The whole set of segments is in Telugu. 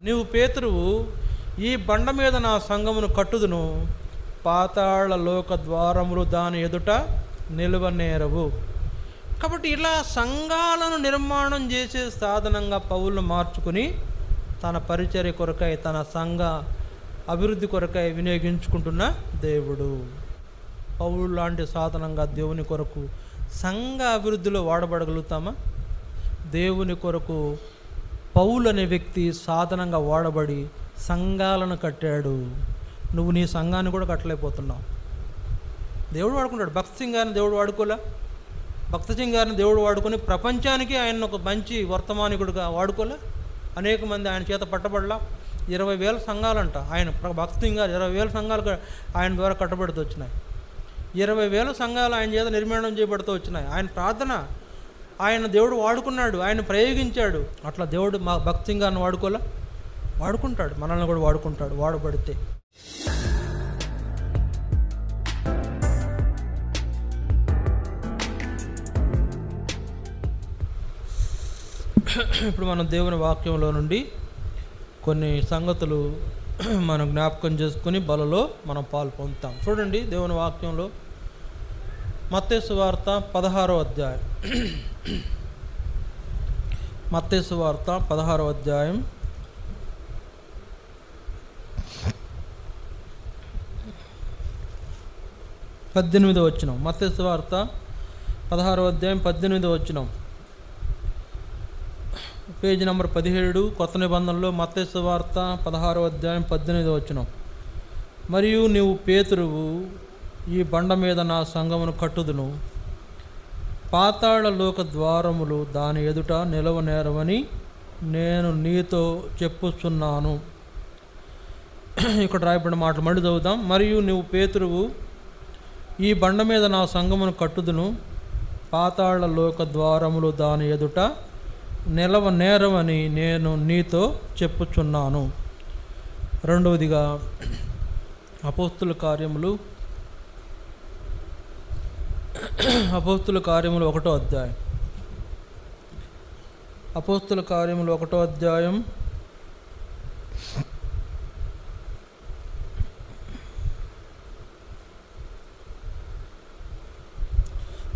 నీవు పేతురువు, ఈ బండ మీద నా సంఘమును కట్టుదును, పాతాళ లోక ద్వారములు దాని ఎదుట నిలువనేరవు. కాబట్టి ఇలా సంఘాలను నిర్మాణం చేసే సాధనంగా పౌలు మార్చుకుని తన పరిచర్య కొరకై, తన సంఘ అభివృద్ధి కొరకై వినియోగించుకుంటున్న దేవుడు. పౌలు లాంటి సాధనంగా దేవుని కొరకు సంఘ అభివృద్ధిలో వాడబడగలుగుతామా? దేవుని కొరకు పౌలు అనే వ్యక్తి సాధనంగా వాడబడి సంఘాలను కట్టాడు. నువ్వు నీ సంఘాన్ని కూడా కట్టలేకపోతున్నావు. దేవుడు వాడుకుంటాడు. భక్త్ సింగ్ గారిని దేవుడు వాడుకోలే. భక్త్ సింగ్ గారిని దేవుడు వాడుకొని ప్రపంచానికి ఆయన ఒక మంచి వర్తమానికుడిగా వాడుకోలే. అనేక మంది ఆయన చేత పట్టబడలా. 20,000 సంఘాలంట. ఆయన భక్త్ సింగ్ గారు 20,000 సంఘాలు ఆయన ద్వారా కట్టబడుతూ వచ్చినాయి. 20,000 సంఘాలు ఆయన చేత నిర్మాణం చేయబడుతూ వచ్చినాయి. ఆయన ప్రార్థన, ఆయన దేవుడు వాడుకున్నాడు, ఆయన ప్రయోగించాడు. అట్లా దేవుడు మా భక్త్ సింగ్ గారిని వాడుకోలే? వాడుకుంటాడు. మనల్ని కూడా వాడుకుంటాడు వాడబడితే. ఇప్పుడు మనం దేవుని వాక్యంలో నుండి కొన్ని సంగతులు మనం జ్ఞాపకం చేసుకుని బలలో మనం పాలు పొందుతాం. చూడండి, దేవుని వాక్యంలో మత్తయి సువార్త 16వ అధ్యాయం. మత్తయి సువార్త 16వ అధ్యాయం 18వ వచనం. మత్తయి సువార్త 16వ అధ్యాయం 18వ వచనం. పేజీ నెంబర్ 17 కొత్త నిబంధనలో మత్తయి సువార్త 16వ అధ్యాయం 18వ వచనం. మరియు నీవు పేతురువు, ఈ బండ మీద నా సంఘమును కట్టుదును, పాతాళ లోక ద్వారములు దాని ఎదుట నిలవనేరవని నేను నీతో చెప్పుచున్నాను. ఇక్కడ రాయబడిన మాటలు మళ్ళీ చదువుదాం. మరియు నీవు పేతురువు, ఈ బండ మీద నా సంఘమును కట్టుదును, పాతాళ లోక ద్వారములు దాని ఎదుట నిలవనేరవని నేను నీతో చెప్పుచున్నాను. రెండవదిగా అపోస్తుల కార్యములు 1వ అధ్యాయం. అపోస్తుల కార్యములు 1వ అధ్యాయం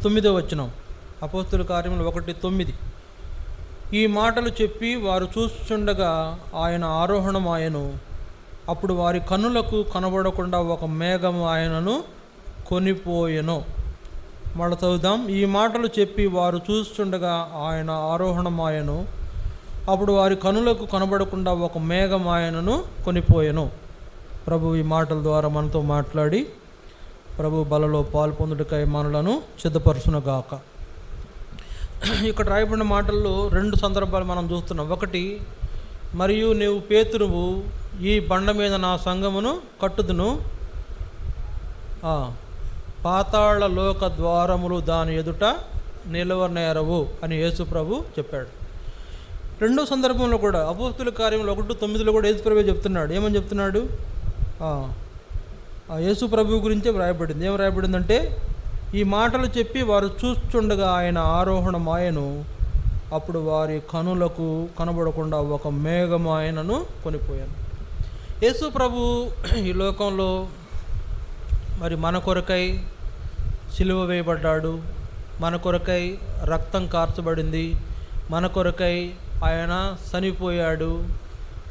9వ వచనం. అపోస్తుల కార్యములు 1:9. ఈ మాటలు చెప్పి వారు చూస్తుండగా ఆయన ఆరోహణమాయెను. అప్పుడు వారి కన్నులకు కనబడకుండా ఒక మేఘం ఆయనను కొనిపోయెను. మళ్ళీ చదువుదాం. ఈ మాటలు చెప్పి వారు చూస్తుండగా ఆయన ఆరోహణమాయెను. అప్పుడు వారి కన్నులకు కనబడకుండా ఒక మేఘం ఆయనను కొనిపోయెను. ప్రభు ఈ మాటల ద్వారా మనతో మాట్లాడి ప్రభు బలలో పాల్పొందుటకై మనలను సిద్ధపరచునుగాక. ఇక్కడ రాయబడిన మాటల్లో 2 సందర్భాలు మనం చూస్తున్నాం. ఒకటి, మరియు నీవు పేతురువు, ఈ బండ మీద నా సంఘమును కట్టుదును, పాతాళ లోక ద్వారములు దాని ఎదుట నిలవనేరవు అని యేసు ప్రభు చెప్పాడు. రెండో సందర్భంలో కూడా అపోస్తుల కార్యములు 1:9 కూడా యేసు ప్రభు చెప్తున్నాడు. ఏమని చెప్తున్నాడు? యేసు ప్రభు గురించే వ్రాయబడింది. ఏం రాయబడిందంటే, ఈ మాటలు చెప్పి వారు చూస్తుండగా ఆయన ఆరోహణమాయెను. అప్పుడు వారి కనులకు కనబడకుండా ఒక మేఘం ఆయనను కొనిపోయాను. యేసు ప్రభు ఈ లోకంలో మరి మన కొరకై సిలువ వేయబడ్డాడు, మన కొరకై రక్తం కార్చబడింది, మన కొరకై ఆయన చనిపోయాడు,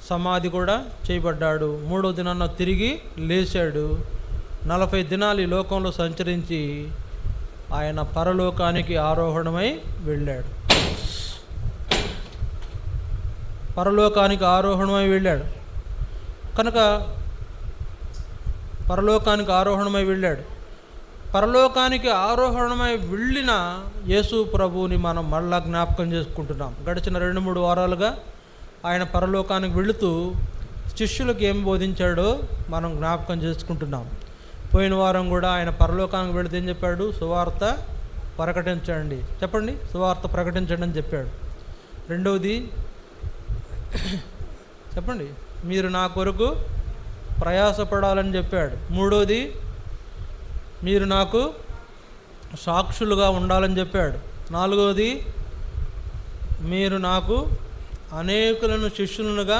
సమాధి కూడా చేయబడ్డాడు, 3వ దినాన తిరిగి లేచాడు. 40 దినాలు ఈ లోకంలో సంచరించి ఆయన పరలోకానికి ఆరోహణమై వెళ్ళాడు. పరలోకానికి ఆరోహణమై వెళ్ళాడు కనుక పరలోకానికి ఆరోహణమై వెళ్ళాడు. పరలోకానికి ఆరోహణమై వెళ్ళిన యేసు ప్రభువుని మనం మళ్ళా జ్ఞాపకం చేసుకుంటున్నాం. గడిచిన 2-3 వారాలుగా ఆయన పరలోకానికి వెళుతూ శిష్యులకు ఏం బోధించాడో మనం జ్ఞాపకం చేసుకుంటున్నాం. పోయిన వారం కూడా ఆయన పరలోకానికి వెళితే ఏం చెప్పాడు? సువార్త ప్రకటించండి. చెప్పండి, సువార్త ప్రకటించండి అని చెప్పాడు. రెండవది చెప్పండి, మీరు నా కొరకు ప్రయాసపడాలని చెప్పాడు. మూడవది, మీరు నాకు సాక్షులుగా ఉండాలని చెప్పాడు. నాలుగవది, మీరు నాకు అనేకులను శిష్యులుగా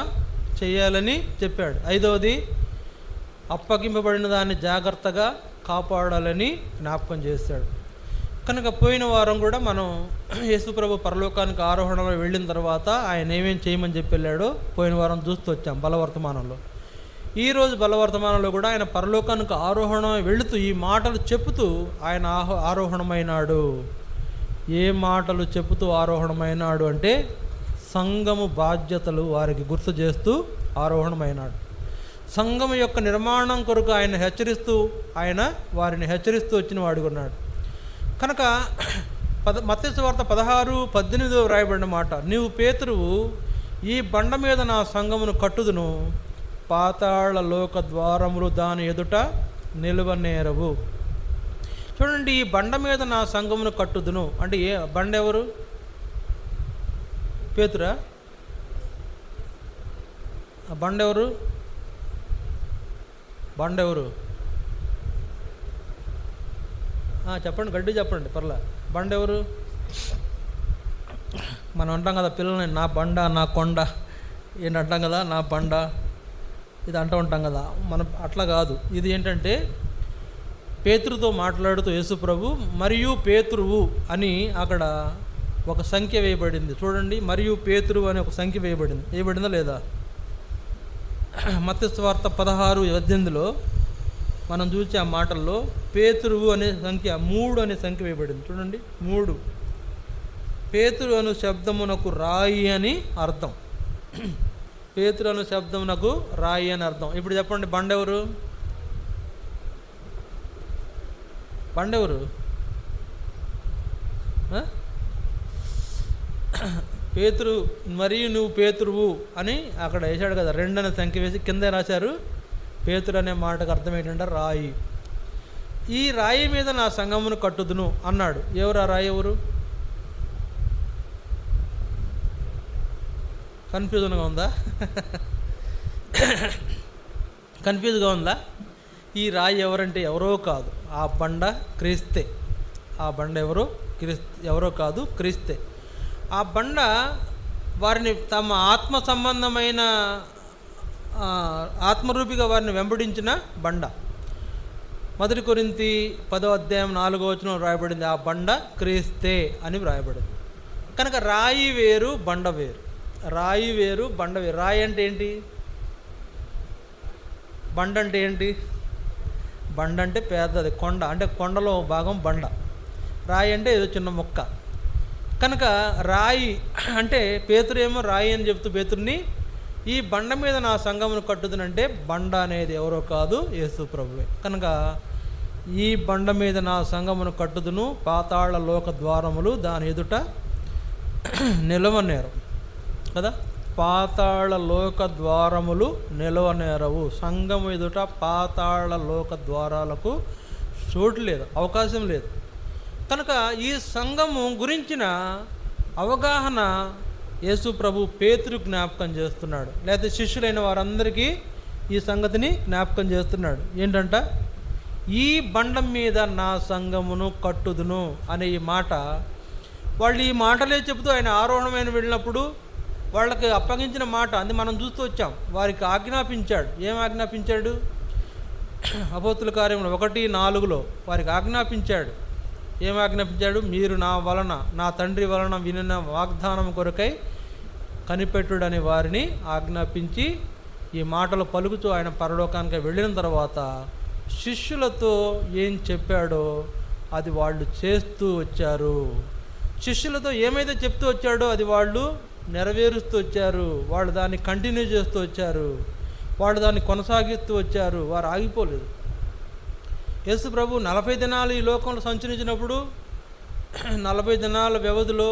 చేయాలని చెప్పాడు. 5వది అప్పగింపబడిన దాన్ని జాగ్రత్తగా కాపాడాలని జ్ఞాపకం చేశాడు. కనుక పోయిన వారం కూడా మనం యేసుప్రభు పరలోకానికి ఆరోహణలో వెళ్ళిన తర్వాత ఆయన ఏమేం చేయమని చెప్పి వెళ్ళాడో పోయిన వారం చూస్తూ వచ్చాం బలవర్తమానంలో. ఈరోజు బలవర్తమానంలో కూడా ఆయన పరలోకానికి ఆరోహణం వెళుతూ ఈ మాటలు చెబుతూ ఆయన ఆరోహణమైనాడు. ఏ మాటలు చెబుతూ ఆరోహణమైనాడు అంటే సంఘము బాధ్యతలు వారికి గుర్తు చేస్తూ ఆరోహణమైనాడు. సంఘం యొక్క నిర్మాణం కొరకు ఆయన వారిని హెచ్చరిస్తూ వచ్చిన వాడిగా ఉన్నాడు. కనుక మత్తయి సువార్త 16:18 వ్రాయబడిన మాట, నీవు పేతురువు, ఈ బండ మీద నా సంఘమును కట్టుదును, పాతాళ లోక ద్వారములు దాని ఎదుట నిలువనేరవు. చూడండి, ఈ బండ మీద నా సంఘమును కట్టుదును అంటే బండ ఎవరు? పేతురా? ఆ బండ ఎవరు? చెప్పండి, గడ్డి చెప్పండి, పర్లే. బండ ఎవరు? మనం అంటాం కదా పిల్లల్ని, నా బండ నా కొండ ఏంటి అంటాం కదా, నా బండ ఇది అంటూ ఉంటాం కదా. మనం అట్లా కాదు. ఇది ఏంటంటే పేతురుతో మాట్లాడుతూ యేసుప్రభు మరియు పేతురువు అని అక్కడ ఒక సంఖ్య వేయబడింది. చూడండి, మరియు పేతురు అని ఒక సంఖ్య వేయబడిందా లేదా? మత్తయి సువార్త 16:18 మనం చూసే ఆ మాటల్లో పేతురువు అనే సంఖ్య 3 అనే సంఖ్య వేయబడింది. చూడండి, 3. పేతురు అను శబ్దమునకు రాయి అని అర్థం. పేతురు అను శబ్దమునకు రాయి అని అర్థం. ఇప్పుడు చెప్పండి, బండ ఎవరు? పేతురు మరియు నువ్వు పేతురువు అని అక్కడ వేశాడు కదా, 2 అనే సంఖ్య వేసి కింద రాశారు. పేతురు అనే మాటకు అర్థం ఏంటంటే రాయి. ఈ రాయి మీద నా సంఘమును కట్టుదును అన్నాడు. ఎవరు ఆ రాయి? ఎవరు? కన్ఫ్యూజన్గా ఉందా? ఈ రాయి ఎవరంటే ఎవరో కాదు, ఆ బండ క్రీస్తే. ఆ బండ ఎవరో కాదు, క్రీస్తే. ఆ బండ వారిని తమ ఆత్మ సంబంధమైన ఆత్మరూపిగా వారిని వెంబడించిన బండ. 1 కొరింథీ 10:4 వ్రాయబడింది, ఆ బండ క్రీస్తే అని వ్రాయబడింది. కనుక రాయి వేరు, బండ వేరు. రాయి వేరు, బండ వేరు. రాయి అంటే ఏంటి? బండ అంటే ఏంటి? బండ అంటే పెద్దది, కొండ అంటే కొండలో భాగం బండ. రాయి అంటే ఏదో చిన్న మొక్క. కనుక రాయి అంటే పేతురేమో రాయి అని చెప్తూ పేతుర్ని ఈ బండ మీద నా సంఘమును కట్టుదునంటే బండ అనేది ఎవరో కాదు, యేసు ప్రభువే. కనుక ఈ బండ మీద నా సంఘమును కట్టుదును, పాతాళ లోక ద్వారములు దాని ఎదుట నిలవనేరవు కదా. పాతాళ లోక ద్వారములు నిలవనేరవు. సంఘము ఎదుట పాతాళ లోక ద్వారాలకు చోటు లేదు, అవకాశం లేదు. కనుక ఈ సంఘము గురించిన అవగాహన యేసు ప్రభు పేతురు జ్ఞాపకం చేస్తున్నాడు, లేకపోతే శిష్యులైన వారందరికీ ఈ సంగతిని జ్ఞాపకం చేస్తున్నాడు. ఏంటంట? ఈ బండ మీద నా సంఘమును కట్టుదును అనే ఈ మాట. వాళ్ళు ఈ మాటలే చెబుతూ ఆయన ఆరోహణమైన వెళ్ళినప్పుడు వాళ్ళకి అప్పగించిన మాట అది మనం చూస్తూ వచ్చాం. వారికి ఆజ్ఞాపించాడు. ఏం ఆజ్ఞాపించాడు? అపోస్తుల కార్యములు 1:4 వారికి ఆజ్ఞాపించాడు. ఏం ఆజ్ఞాపించాడు? మీరు నా వలన, నా తండ్రి వలన వినిన వాగ్దానం కొరకై కనిపెట్టుడని వారిని ఆజ్ఞాపించి ఈ మాటలు పలుకుతూ ఆయన పరలోకానికి వెళ్ళిన తర్వాత శిష్యులతో ఏం చెప్పాడో అది వాళ్ళు చేస్తూ వచ్చారు. శిష్యులతో ఏమైతే చెప్తూ వచ్చాడో అది వాళ్ళు నెరవేరుస్తూ వచ్చారు. వాళ్ళు దాన్ని కంటిన్యూ చేస్తూ వచ్చారు. వాళ్ళు దాన్ని కొనసాగిస్తూ వచ్చారు. వారు ఆగిపోలేదు. యేసు ప్రభు 40 దినాలు ఈ లోకంలో సంచరించినప్పుడు 40 దినాల వ్యవధిలో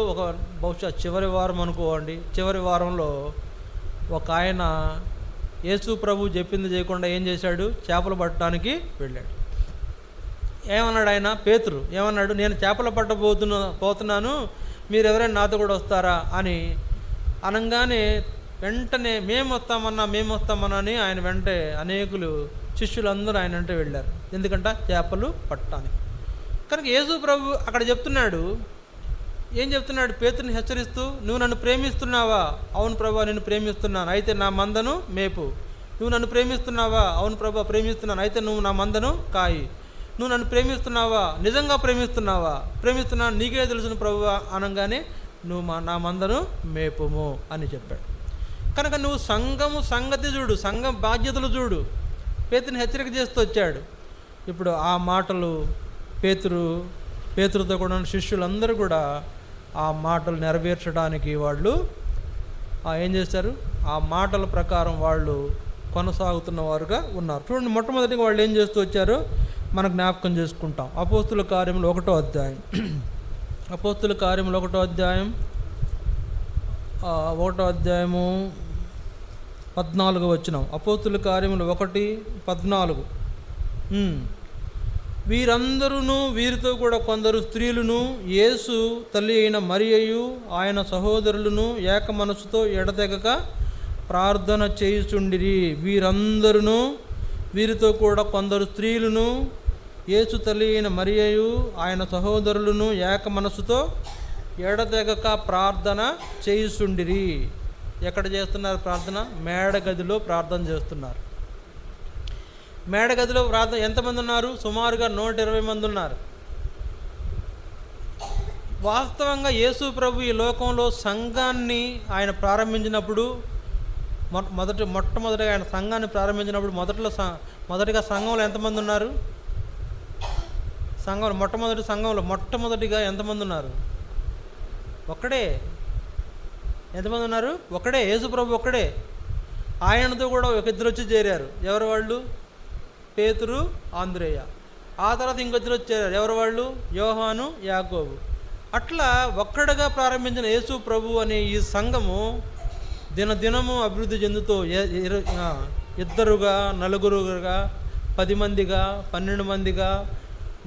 బహుశా చివరి వారం అనుకోండి, చివరి వారంలో ఒక ఆయన యేసు ప్రభు చెప్పింది చేయకుండా ఏం చేశాడు? చేపలు పట్టడానికి వెళ్ళాడు. ఏమన్నాడు ఆయన? పేతురు ఏమన్నాడు? నేను చేపలు పోతున్నాను, మీరు ఎవరైనా నాతో కూడా వస్తారా అని అనగానే వెంటనే మేము వస్తామన్నా అని ఆయన వెంటే అనేకులు శిష్యులందరూ ఆయన వెంట వెళ్ళారు. ఎందుకంటే చేపలు పట్టడానికి. కనుక యేసు ప్రభు అక్కడ చెప్తున్నాడు, ఏం చెప్తున్నాడు? పేతురుని హెచ్చరిస్తూ, నువ్వు నన్ను ప్రేమిస్తున్నావా? అవును ప్రభా, నేను ప్రేమిస్తున్నాను, అయితే నా మందను మేపు. నువ్వు నన్ను ప్రేమిస్తున్నావా? అవును ప్రభా, ప్రేమిస్తున్నాను, అయితే నువ్వు నా మందను కాయి. నువ్వు నన్ను ప్రేమిస్తున్నావా? నిజంగా ప్రేమిస్తున్నావా? ప్రేమిస్తున్నాను, నీకే తెలుసును ప్రభువా అనగానే నువ్వు నా మందను మేపుము అని చెప్పాడు. కనుక నువ్వు సంఘము సంగతి చూడు, సంఘం బాధ్యతలు చూడు. పేతురుని హెచ్చరిక చేస్తూ వచ్చాడు. ఇప్పుడు ఆ మాటలు పేతురుతో కూడా శిష్యులందరూ కూడా ఆ మాటలు నెరవేర్చడానికి వాళ్ళు ఏం చేశారు? ఆ మాటల ప్రకారం వాళ్ళు కొనసాగుతున్న వారుగా ఉన్నారు. చూడండి, మొట్టమొదటిగా వాళ్ళు ఏం చేస్తూ వచ్చారో మనం జ్ఞాపకం చేసుకుంటాం. అపోస్తుల కార్యములు 1వ అధ్యాయం. అపోస్తుల కార్యములు 1వ అధ్యాయం 1వ అధ్యాయము 14వ వచనం. అపోస్తుల కార్యములు 1:14. వీరితో కూడా కొందరు స్త్రీలను, యేసు తల్లి అయిన మరియయు ఆయన సహోదరులను ఏక మనసుతో ఎడతెగక ప్రార్థన చేయుచుండిరి. వీరితో కూడా కొందరు స్త్రీలను, యేసు తల్లి అయిన మరియయు ఆయన సహోదరులను ఏక మనసుతో ఎడతెగక ప్రార్థన చేయుచుండిరి. ఎక్కడ చేస్తున్నారు ప్రార్థన? మేడగదిలో ప్రార్థన చేస్తున్నారు. మేడగదిలో ప్రార్థన ఎంతమంది ఉన్నారు? సుమారుగా 120 మంది ఉన్నారు. వాస్తవంగా యేసు ప్రభు ఈ లోకంలో సంఘాన్ని ఆయన ప్రారంభించినప్పుడు, మొట్టమొదటిగా ఆయన సంఘాన్ని ప్రారంభించినప్పుడు మొదటిగా సంఘంలో ఎంతమంది ఉన్నారు? మొట్టమొదటిగా ఎంతమంది ఉన్నారు? ఒక్కడే. ఎంతమంది ఉన్నారు? ఒక్కడే. యేసు ప్రభు ఒక్కడే. ఆయనతో కూడా ఒక ఇద్దరు వచ్చి చేరారు. ఎవరు వాళ్ళు? పేతురు, ఆంద్రేయ. ఆ తర్వాత ఇంకొద్దరు వచ్చారు. ఎవరు వాళ్ళు? యోహాను, యాకోబు. అట్లా ఒక్కడగా ప్రారంభించిన యేసు ప్రభు అనే ఈ సంఘము దినదినము అభివృద్ధి చెందుతూ 2 నలుగురుగా 10 మందిగా 12 మందిగా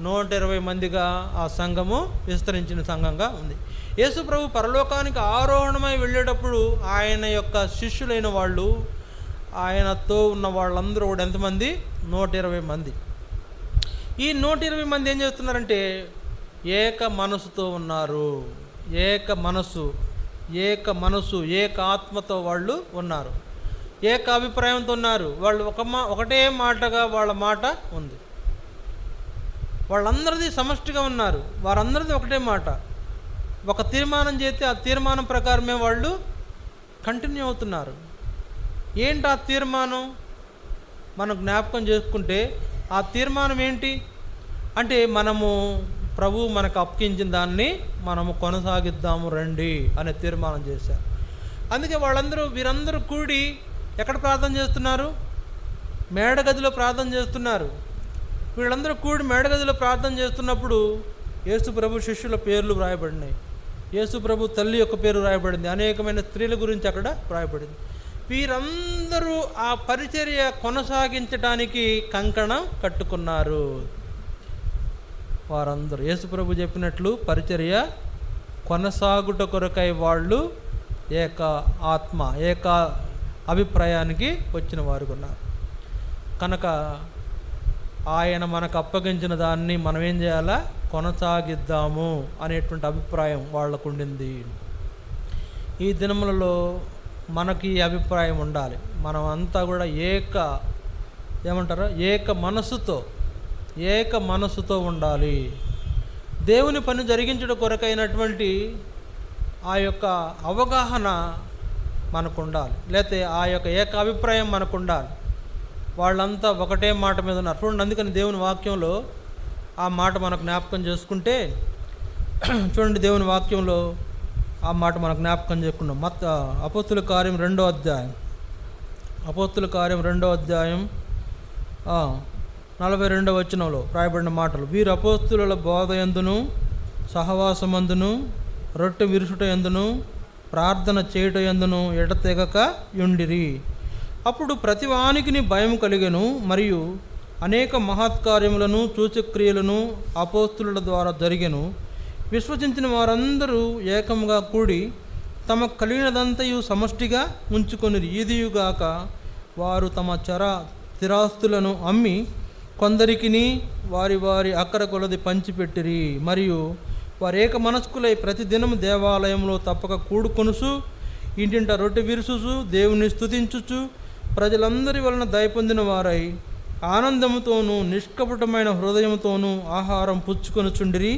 120 మందిగా ఆ సంఘము విస్తరించిన సంఘంగా ఉంది. యేసు ప్రభు పరలోకానికి ఆరోహణమై వెళ్ళేటప్పుడు ఆయన యొక్క శిష్యులైన వాళ్ళు, ఆయనతో ఉన్న వాళ్ళందరూ కూడా ఎంతమంది? 120 మంది. ఈ 120 మంది ఏం చేస్తున్నారంటే ఏక మనసుతో ఉన్నారు. ఏక మనసు ఏక ఆత్మతో వాళ్ళు ఉన్నారు. ఏక అభిప్రాయంతో ఉన్నారు. వాళ్ళు ఒకటే మాటగా వాళ్ళ మాట ఉంది. వాళ్ళందరిది సమష్టిగా ఉన్నారు. వారందరిది ఒకటే మాట. ఒక తీర్మానం చేస్తే ఆ తీర్మానం ప్రకారమే వాళ్ళు కంటిన్యూ అవుతున్నారు. ఏంటి ఆ తీర్మానం? మనం జ్ఞాపకం చేసుకుంటే ఆ తీర్మానం ఏంటి అంటే, మనము ప్రభువు మనకు అప్పగించిన దాన్ని మనము కొనసాగిద్దాము రండి అనే తీర్మానం చేశారు. అందుకే వీరందరూ కూడి ఎక్కడ ప్రార్థన చేస్తున్నారు? మేడగదిలో ప్రార్థన చేస్తున్నారు. వీళ్ళందరూ కూడి మేడగదిలో ప్రార్థన చేస్తున్నప్పుడు యేసు ప్రభు శిష్యుల పేర్లు వ్రాయబడినాయి. యేసు ప్రభు తల్లి యొక్క పేరు వ్రాయబడింది. అనేకమైన స్త్రీల గురించి అక్కడ వ్రాయబడింది. వీరందరూ ఆ పరిచర్య కొనసాగించడానికి కంకణం కట్టుకున్నారు. వారందరూ యేసు ప్రభు చెప్పినట్లు పరిచర్య కొనసాగుట కొరకై వాళ్ళు ఏక ఆత్మ ఏక అభిప్రాయానికి వచ్చిన వారు ఉన్నారు. కనుక ఆయన మనకు అప్పగించిన దాన్ని మనం ఏం చేయాలా? కొనసాగిద్దాము అనేటువంటి అభిప్రాయం వాళ్ళకు ఉండింది. ఈ దినములలో మనకి ఈ అభిప్రాయం ఉండాలి. మనం అంతా కూడా ఏక మనసుతో ఉండాలి. దేవుని పని జరిగించడం కొరకైనటువంటి ఆ యొక్క అవగాహన మనకు ఉండాలి. లేకపోతే ఆ యొక్క ఏక అభిప్రాయం మనకు ఉండాలి. వాళ్ళంతా ఒకటే మాట మీద ఉన్నారు. చూడండి, అందుకని దేవుని వాక్యంలో ఆ మాట మనకు జ్ఞాపకం చేసుకుంటే, చూడండి దేవుని వాక్యంలో ఆ మాట మనకు జ్ఞాపకం చేసుకున్నాం. అపోస్తుల కార్యం 2వ అధ్యాయం. అపోస్తుల కార్యం 2వ అధ్యాయం 42వ వచనంలో రాయబడిన మాటలు: వీరు అపోస్తుల బోధ యందును సహవాసమందును రొట్టె విరుచుట యందును ప్రార్థన చేయుట యందును ఎడతెగక యుండిరి. అప్పుడు ప్రతివానికిని భయం కలిగెను, మరియు అనేక మహత్కార్యములను సూచక్రియలను అపోస్తుల ద్వారా జరిగెను. విశ్వసించిన వారందరూ ఏకంగా కూడి తమ కలిగినదంతయు సమష్టిగా ఉంచుకొనిరి. ఇదియుగాక వారు తమ స్థిరాస్తులను అమ్మి కొందరికిని వారి వారి అక్కర కొలది పంచిపెట్టిరి. మరియు వారు ఏక మనస్కులై ప్రతి దినము దేవాలయంలో తప్పక కూడుకొనుచు ఇంటింట రొట్టె విరుచుచు దేవుని స్తుతించుచు ప్రజలందరి వలన దయ పొందిన వారై ఆనందముతోనూ నిష్కపటమైన హృదయంతోనూ ఆహారం పుచ్చుకొనుచుండిరి.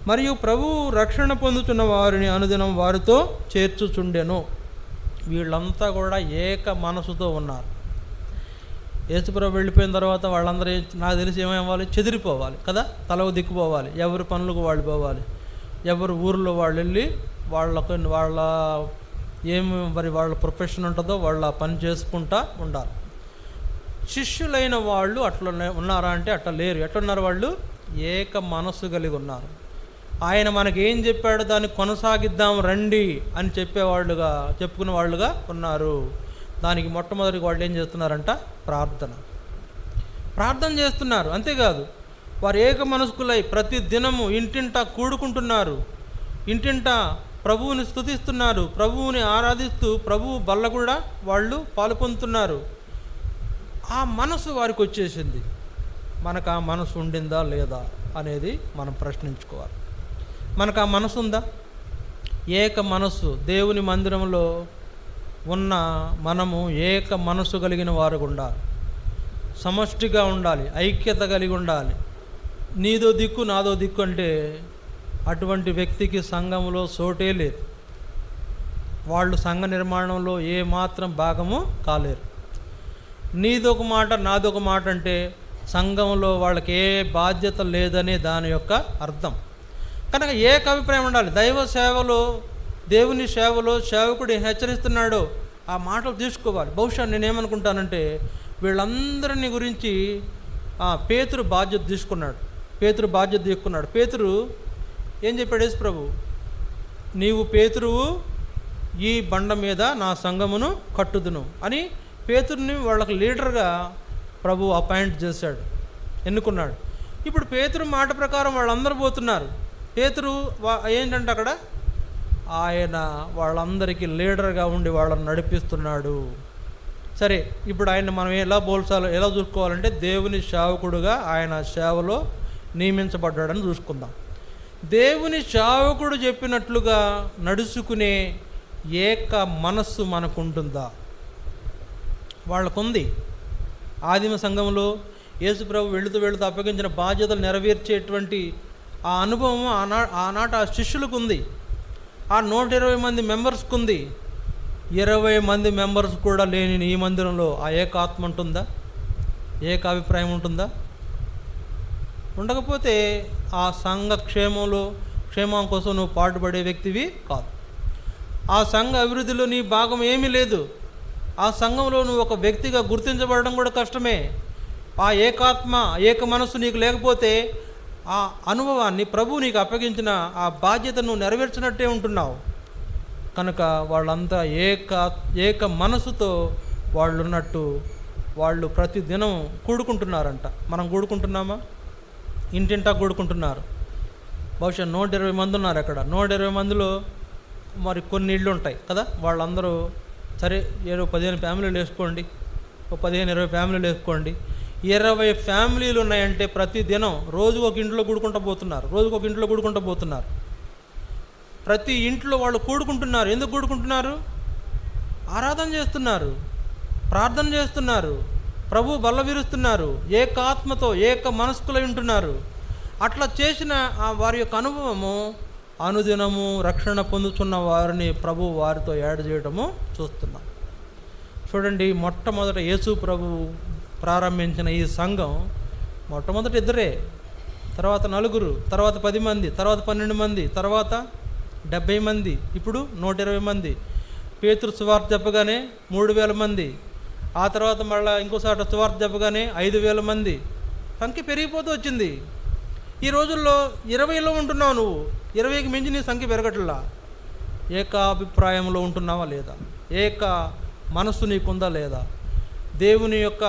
మరియు ప్రభువు రక్షణ పొందుతున్న వారిని అనుదినం వారితో చేర్చుచుండెను. వీళ్ళంతా కూడా ఏక మనసుతో ఉన్నారు. యేసుప్రభు వెళ్ళిపోయిన తర్వాత వాళ్ళందరూ నాకు తెలిసి ఏమవ్వాలి, చెదిరిపోవాలి కదా, తలకు దిక్కుపోవాలి, ఎవరి పనులకు వాళ్ళు పోవాలి, ఎవరు ఊరిలో వాళ్ళు వెళ్ళి వాళ్ళ ఏమి మరి వాళ్ళ ప్రొఫెషన్ ఉంటుందో వాళ్ళ పని చేసుకుంటా ఉండాలి. శిష్యులైన వాళ్ళు అట్లా ఉన్నారా అంటే అట్లా లేరు. ఎట్లున్నారు వాళ్ళు? ఏక మనస్సు కలిగి ఉన్నారు. ఆయన మనకేం చెప్పాడో దాన్ని కొనసాగిద్దాం రండి అని చెప్పుకునే వాళ్ళుగా ఉన్నారు. దానికి మొట్టమొదటి వాళ్ళు ఏం చేస్తున్నారంట? ప్రార్థన చేస్తున్నారు. అంతేకాదు, వారు ఏక మనస్కులై ప్రతి దినము ఇంటింట కూడుకుంటున్నారు, ఇంటింట ప్రభువుని స్తుతిస్తున్నారు, ప్రభువుని ఆరాధిస్తూ ప్రభువు బల్ల కూడా వాళ్ళు పాలు పొందుతున్నారు. ఆ మనసు వారికి వచ్చేసింది. మనకు ఆ మనసు ఉండిందా లేదా అనేది మనం ప్రశ్నించుకోవాలి. మనకు ఆ మనసు ఉందా? ఏక మనసు దేవుని మందిరంలో ఉన్న మనము ఏక మనసు కలిగిన వారు ఉండాలి, సమష్టిగా ఉండాలి, ఐక్యత కలిగి ఉండాలి. నీదో దిక్కు నాదో దిక్కు అంటే అటువంటి వ్యక్తికి సంఘంలో చోటే లేదు. వాళ్ళు సంఘ నిర్మాణంలో ఏమాత్రం భాగము కాలేరు. నీదొక మాట నాదొక మాట అంటే సంఘంలో వాళ్ళకి ఏ బాధ్యత లేదనే దాని యొక్క అర్థం. కనుక ఏక అభిప్రాయం ఉండాలి. దైవ సేవలో, దేవుని సేవలో సేవకుడు హెచ్చరిస్తున్నాడో ఆ మాటలు తీసుకోవాలి. బహుశా నేనేమనుకుంటానంటే వీళ్ళందరినీ గురించి పేతురు బాధ్యత తీసుకున్నాడు. పేతురు ఏం చెప్పాడు? యేసు ప్రభు, నీవు పేతురువు, ఈ బండ మీద నా సంఘమును కట్టుదును అని పేతురుని వాళ్ళకి లీడర్గా ప్రభు అపాయింట్ చేశాడు, ఎన్నుకున్నాడు. ఇప్పుడు పేతురు మాట ప్రకారం వాళ్ళందరూ పోతున్నారు. పేతురు ఏంటంటే అక్కడ ఆయన వాళ్ళందరికీ లీడర్గా ఉండి వాళ్ళని నడిపిస్తున్నాడు. సరే, ఇప్పుడు ఆయన మనం ఎలా చూసుకోవాలంటే దేవుని సేవకుడుగా ఆయన సేవలో నియమించబడ్డాడని చూసుకుందాం. దేవుని సేవకుడు చెప్పినట్లుగా నడుచుకునే ఏక మనస్సు మనకుంటుందా? వాళ్ళకుంది. ఆదిమ సంఘంలో యేసుప్రభు వెళుతూ అప్పగించిన బాధ్యతలు నెరవేర్చేటువంటి ఆ అనుభవం ఆనాటి ఆ శిష్యులకు ఉంది. ఆ 120 మంది మెంబర్స్కి ఉంది. 20 మంది మెంబర్స్ కూడా లేని ఈ మందిరంలో ఆ ఏకాత్మ ఉంటుందా? ఏకాభిప్రాయం ఉంటుందా? ఉండకపోతే ఆ సంఘ క్షేమం కోసం నువ్వు పాటుపడే వ్యక్తివి కాదు. ఆ సంఘ అభివృద్ధిలో నీ భాగం ఏమీ లేదు. ఆ సంఘంలో నువ్వు ఒక వ్యక్తిగా గుర్తించబడడం కూడా కష్టమే. ఆ ఏకాత్మ, ఏక మనస్సు నీకు లేకపోతే ఆ అనుభవాన్ని ప్రభువు నీకు అప్పగించిన ఆ బాధ్యత నువ్వు నెరవేర్చినట్టే ఉంటున్నావు. కనుక వాళ్ళంతా ఏక మనసుతో వాళ్ళు ఉన్నట్టు వాళ్ళు ప్రతిదినం కూడుకుంటున్నారంట. మనం కూడుకుంటున్నామా? ఇంటింటా కూడుకుంటున్నారు. బహుశా 120 మంది ఉన్నారు అక్కడ. 120 మందిలో మరి కొన్ని ఇళ్ళు ఉంటాయి కదా, వాళ్ళందరూ సరే 15 ఫ్యామిలీలు వేసుకోండి, 15-20 ఫ్యామిలీలు వేసుకోండి. 20 ఫ్యామిలీలు ఉన్నాయంటే ప్రతిదినం రోజు ఒక ఇంట్లో కూడుకుంటూ పోతున్నారు. ప్రతి ఇంట్లో వాళ్ళు కూడుకుంటున్నారు. ఎందుకు కూడుకుంటున్నారు? ఆరాధన చేస్తున్నారు, ప్రార్థన చేస్తున్నారు, ప్రభు బల్ల విరుస్తున్నారు, ఏకాత్మతో ఏక మనస్కులై ఉంటున్నారు. అట్లా చేసిన వారి యొక్క అనుభవము అనుదినము రక్షణ పొందుతున్న వారిని ప్రభు వారితో యాడ్ చేయడము చూస్తున్నాం. చూడండి, మొట్టమొదట యేసు ప్రభు ప్రారంభించిన ఈ సంఘం మొట్టమొదటి 2, తర్వాత 4, తర్వాత 10 మంది, తర్వాత 12 మంది, తర్వాత 70 మంది, ఇప్పుడు 120 మంది. పేతురు సువార్త చెప్పగానే 3000 మంది, ఆ తర్వాత మళ్ళీ ఇంకోసారి సువార్త చెప్పగానే 5000 మంది. సంఖ్య పెరిగిపోతూ వచ్చింది. ఈ రోజుల్లో 20లో ఉంటున్నావు నువ్వు, 20కి మించి నీ సంఖ్య పెరగట్లా. ఏకాభిప్రాయంలో ఉంటున్నావా లేదా? ఏక మనస్సు నీకుందా లేదా? దేవుని యొక్క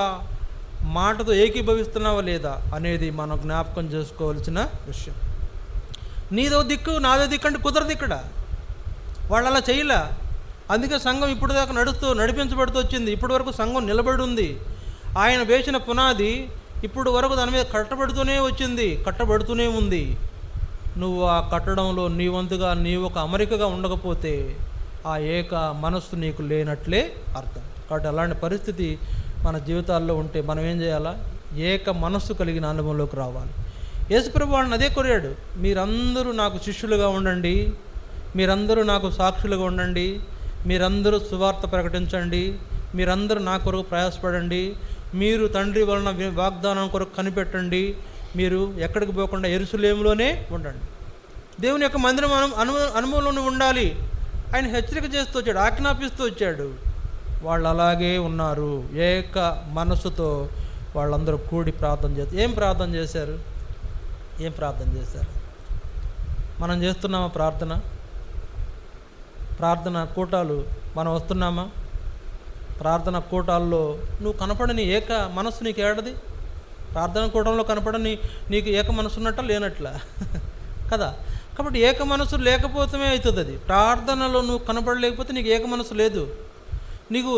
మాటతో ఏకీభవిస్తున్నావా లేదా అనేది మనం జ్ఞాపకం చేసుకోవాల్సిన విషయం. నీదో దిక్కు నాదో దిక్కు అంటే కుదరదు. ఇక్కడ వాళ్ళు అలా చేయలే. అందుకే సంఘం ఇప్పుడు దాకా నడిపించబడుతూ వచ్చింది. ఇప్పటి వరకు సంఘం నిలబడి ఉంది. ఆయన వేసిన పునాది ఇప్పుడు వరకు దాని మీద కట్టబడుతూనే ఉంది. నువ్వు ఆ కట్టడంలో నీ వంతుగా నీవు ఒక అమరికగా ఉండకపోతే ఆ ఏక మనస్సు నీకు లేనట్లే అర్థం. కాబట్టి అలాంటి పరిస్థితి మన జీవితాల్లో ఉంటే మనం ఏం చేయాలా? ఏక మనస్సు కలిగిన అనుభవంలోకి రావాలి. యేసుప్రభు వాళ్ళని అదే కోరాడు, మీరందరూ నాకు శిష్యులుగా ఉండండి, మీరందరూ నాకు సాక్షులుగా ఉండండి, మీరందరూ సువార్త ప్రకటించండి, మీరందరూ నా కొరకు ప్రయాసపడండి, మీరు తండ్రి వలన వాగ్దానం కొరకు కనిపెట్టండి, మీరు ఎక్కడికి పోకుండా యెరూషలేములోనే ఉండండి. దేవుని యొక్క మందిరం అనుభవంలోనే ఉండాలి. ఆయన హెచ్చరిక చేస్తూ వచ్చాడు, ఆజ్ఞాపిస్తూ వచ్చాడు. వాళ్ళు అలాగే ఉన్నారు. ఏక మనస్సుతో వాళ్ళందరూ కూడి ప్రార్థన చేస్తారు. ఏం ప్రార్థన చేశారు? మనం చేస్తున్నామా ప్రార్థన కూటాలు మనం వస్తున్నామా? ప్రార్థన కూటాల్లో నువ్వు కనపడని ఏక మనస్సు నీకు ఏడది? ప్రార్థన కూటంలో కనపడని నీకు ఏక మనసు ఉన్నట్ట లేనట్లా కదా? కాబట్టి ఏక మనసు లేకపోతే అవుతుంది అది. ప్రార్థనలో నువ్వు కనపడలేకపోతే నీకు ఏక మనసు లేదు. నీకు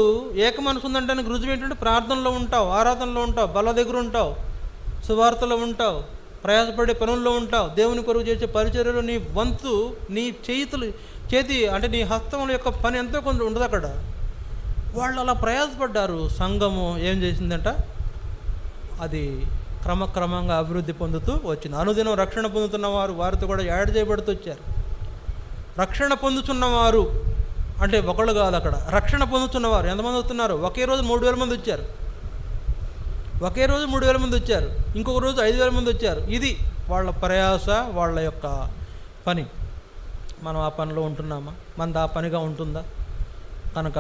ఏక మనసు ఉందంటే నీకు రుజువు ఏంటంటే ప్రార్థనలో ఉంటావు, ఆరాధనలో ఉంటావు, బల్ల దగ్గర ఉంటావు, సువార్తలో ఉంటావు, ప్రయాసపడే పనుల్లో ఉంటావు, దేవుని కొరకు చేసే పరిచర్యలో నీ వంతు, నీ చేతి అంటే నీ హస్తం యొక్క పని ఎంతో కొంత ఉండదు అక్కడ. వాళ్ళు అలా ప్రయాసపడ్డారు. సంఘము ఏం చేసిందంట? అది క్రమక్రమంగా అభివృద్ధి పొందుతూ వచ్చింది. అనుదినం రక్షణ పొందుతున్నవారు వారితో కూడా యాడ్ చేయబడుతూ వచ్చారు. రక్షణ పొందుతున్నవారు అంటే ఒకళ్ళు కాదు, అక్కడ రక్షణ పొందుతున్నవారు ఎంతమంది వస్తున్నారు? ఒకే రోజు 3,000 మంది వచ్చారు. ఒకే రోజు 3,000 మంది వచ్చారు. ఇంకొక రోజు 5,000 మంది వచ్చారు. ఇది వాళ్ళ ప్రయాస, వాళ్ళ యొక్క పని. మనం ఆ పనిలో ఉంటున్నామా? మనది ఆ పనిగా ఉంటుందా? కనుక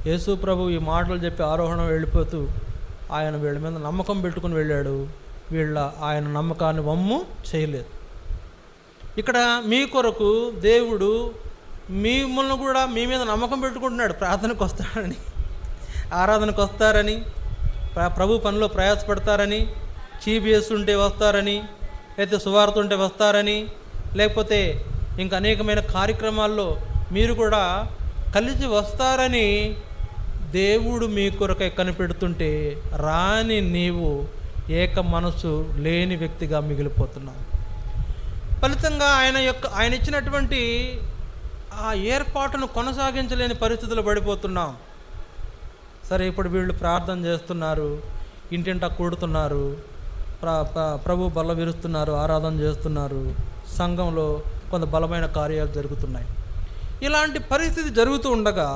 యేసు ప్రభు ఈ మాటలు చెప్పి ఆరోహణం వెళ్ళిపోతూ ఆయన వీళ్ళ మీద నమ్మకం పెట్టుకుని వెళ్ళాడు. ఆయన నమ్మకాన్ని వమ్ము చేయలేదు. ఇక్కడ మీ కొరకు దేవుడు మిమ్మల్ని కూడా మీ మీద నమ్మకం పెట్టుకుంటున్నాడు. ప్రార్థనకు వస్తారని, ఆరాధనకు వస్తారని, ప్రభు పనిలో ప్రయాసపడతారని, చీబీఎస్ ఉంటే వస్తారని, లేకపోతే సువార్త ఉంటే వస్తారని, లేకపోతే ఇంకా అనేకమైన కార్యక్రమాల్లో మీరు కూడా కలిసి వస్తారని దేవుడు మీ కొరకై కనిపెడుతుంటే రాని నీవు ఏక మనసు లేని వ్యక్తిగా మిగిలిపోతున్నావు. ఫలితంగా ఆయన ఇచ్చినటువంటి ఆ ఏర్పాటును కొనసాగించలేని పరిస్థితులు పడిపోతున్నాం. సరే, ఇప్పుడు వీళ్ళు ప్రార్థన చేస్తున్నారు, ఇంటింటా కూడుతున్నారు, ప్రభు బల్ల విరుస్తున్నారు, ఆరాధన చేస్తున్నారు, సంఘంలో కొంత బలమైన కార్యాలు జరుగుతున్నాయి. ఇలాంటి పరిస్థితి జరుగుతూ ఉండగా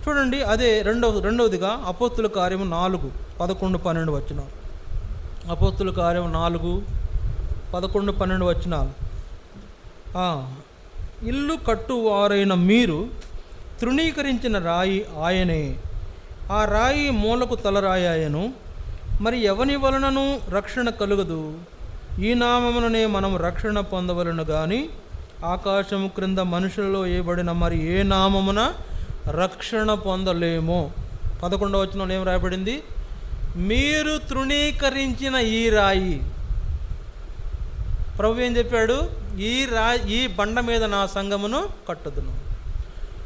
చూడండి, అదే రెండవదిగా అపోస్తుల కార్యము 4:11-12 వచనాలు. అపోస్తుల కార్యం 4:11-12 వచనాలు. ఇల్లు కట్టువారైన మీరు తృణీకరించిన రాయి ఆయనే, ఆ రాయి మూలకు తలరాయాయను. మరి ఎవని వలనను రక్షణ కలుగదు. ఈ నామముననే మనం రక్షణ పొందవలను గాని ఆకాశము క్రింద మనుషులలో వేయబడిన మరి ఏ నామమున రక్షణ పొందలేమో. 11వ వచనంలో ఏం రాయబడింది? మీరు తృణీకరించిన ఈ రాయి. ప్రభు ఏం చెప్పాడు? ఈ బండ మీద నా సంఘమును కట్టుదును.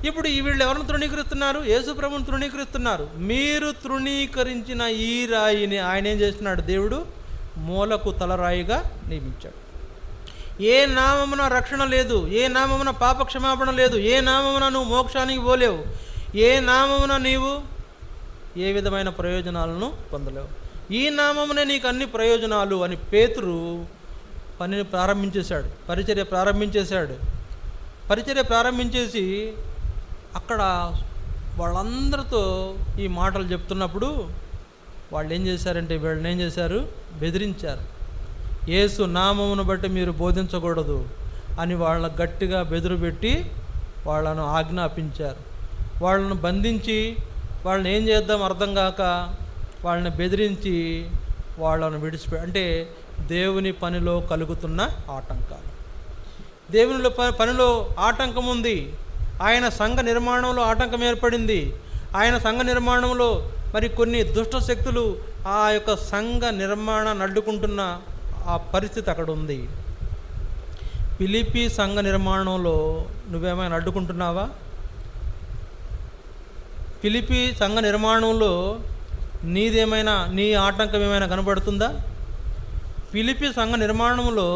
ఇప్పుడు వీళ్ళు ఎవరిని తృణీకరిస్తున్నారు? యేసు ప్రభువును తృణీకరిస్తున్నారు. మీరు తృణీకరించిన ఈ రాయిని ఆయన ఏం చేస్తున్నాడు? దేవుడు మూలకు తలరాయిగా నియమించాడు. ఏ నామమున రక్షణ లేదు, ఏ నామమున పాప క్షమాపణ లేదు, ఏ నామమున నువ్వు మోక్షానికి పోలేవు, ఏ నామమున నీవు ఏ విధమైన ప్రయోజనాలను పొందలేవు. ఈ నామమునే నీకు అన్ని ప్రయోజనాలు అని పేతురు పనిని ప్రారంభించేశాడు, పరిచర్య ప్రారంభించేసి అక్కడ వాళ్ళందరితో ఈ మాటలు చెప్తున్నప్పుడు వాళ్ళు ఏం చేశారంటే వీళ్ళని ఏం చేశారు? బెదిరించారు. యేసు నామమును బట్టి మీరు బోధించకూడదు అని వాళ్ళని గట్టిగా బెదిరిపెట్టి వాళ్ళను ఆజ్ఞాపించారు. వాళ్ళను బంధించి వాళ్ళని ఏం చేద్దాం అర్థం కాక వాళ్ళని బెదిరించి వాళ్ళను అంటే దేవుని పనిలో కలుగుతున్న ఆటంకాలు. దేవునిలో పనిలో ఆటంకం ఉంది. ఆయన సంఘ నిర్మాణంలో ఆటంకం ఏర్పడింది. ఆయన సంఘ నిర్మాణంలో మరి కొన్ని దుష్ట శక్తులు ఆ యొక్క సంఘ నిర్మాణాన్ని అడ్డుకుంటున్న ఆ పరిస్థితి అక్కడ ఉంది. ఫిలిప్పీ సంఘ నిర్మాణంలో నువ్వేమైనా అడ్డుకుంటున్నావా? ఫిలిప్పీ సంఘ నిర్మాణంలో నీ ఆటంకం ఏమైనా కనబడుతుందా? ఫిలిప్పీ సంఘ నిర్మాణంలో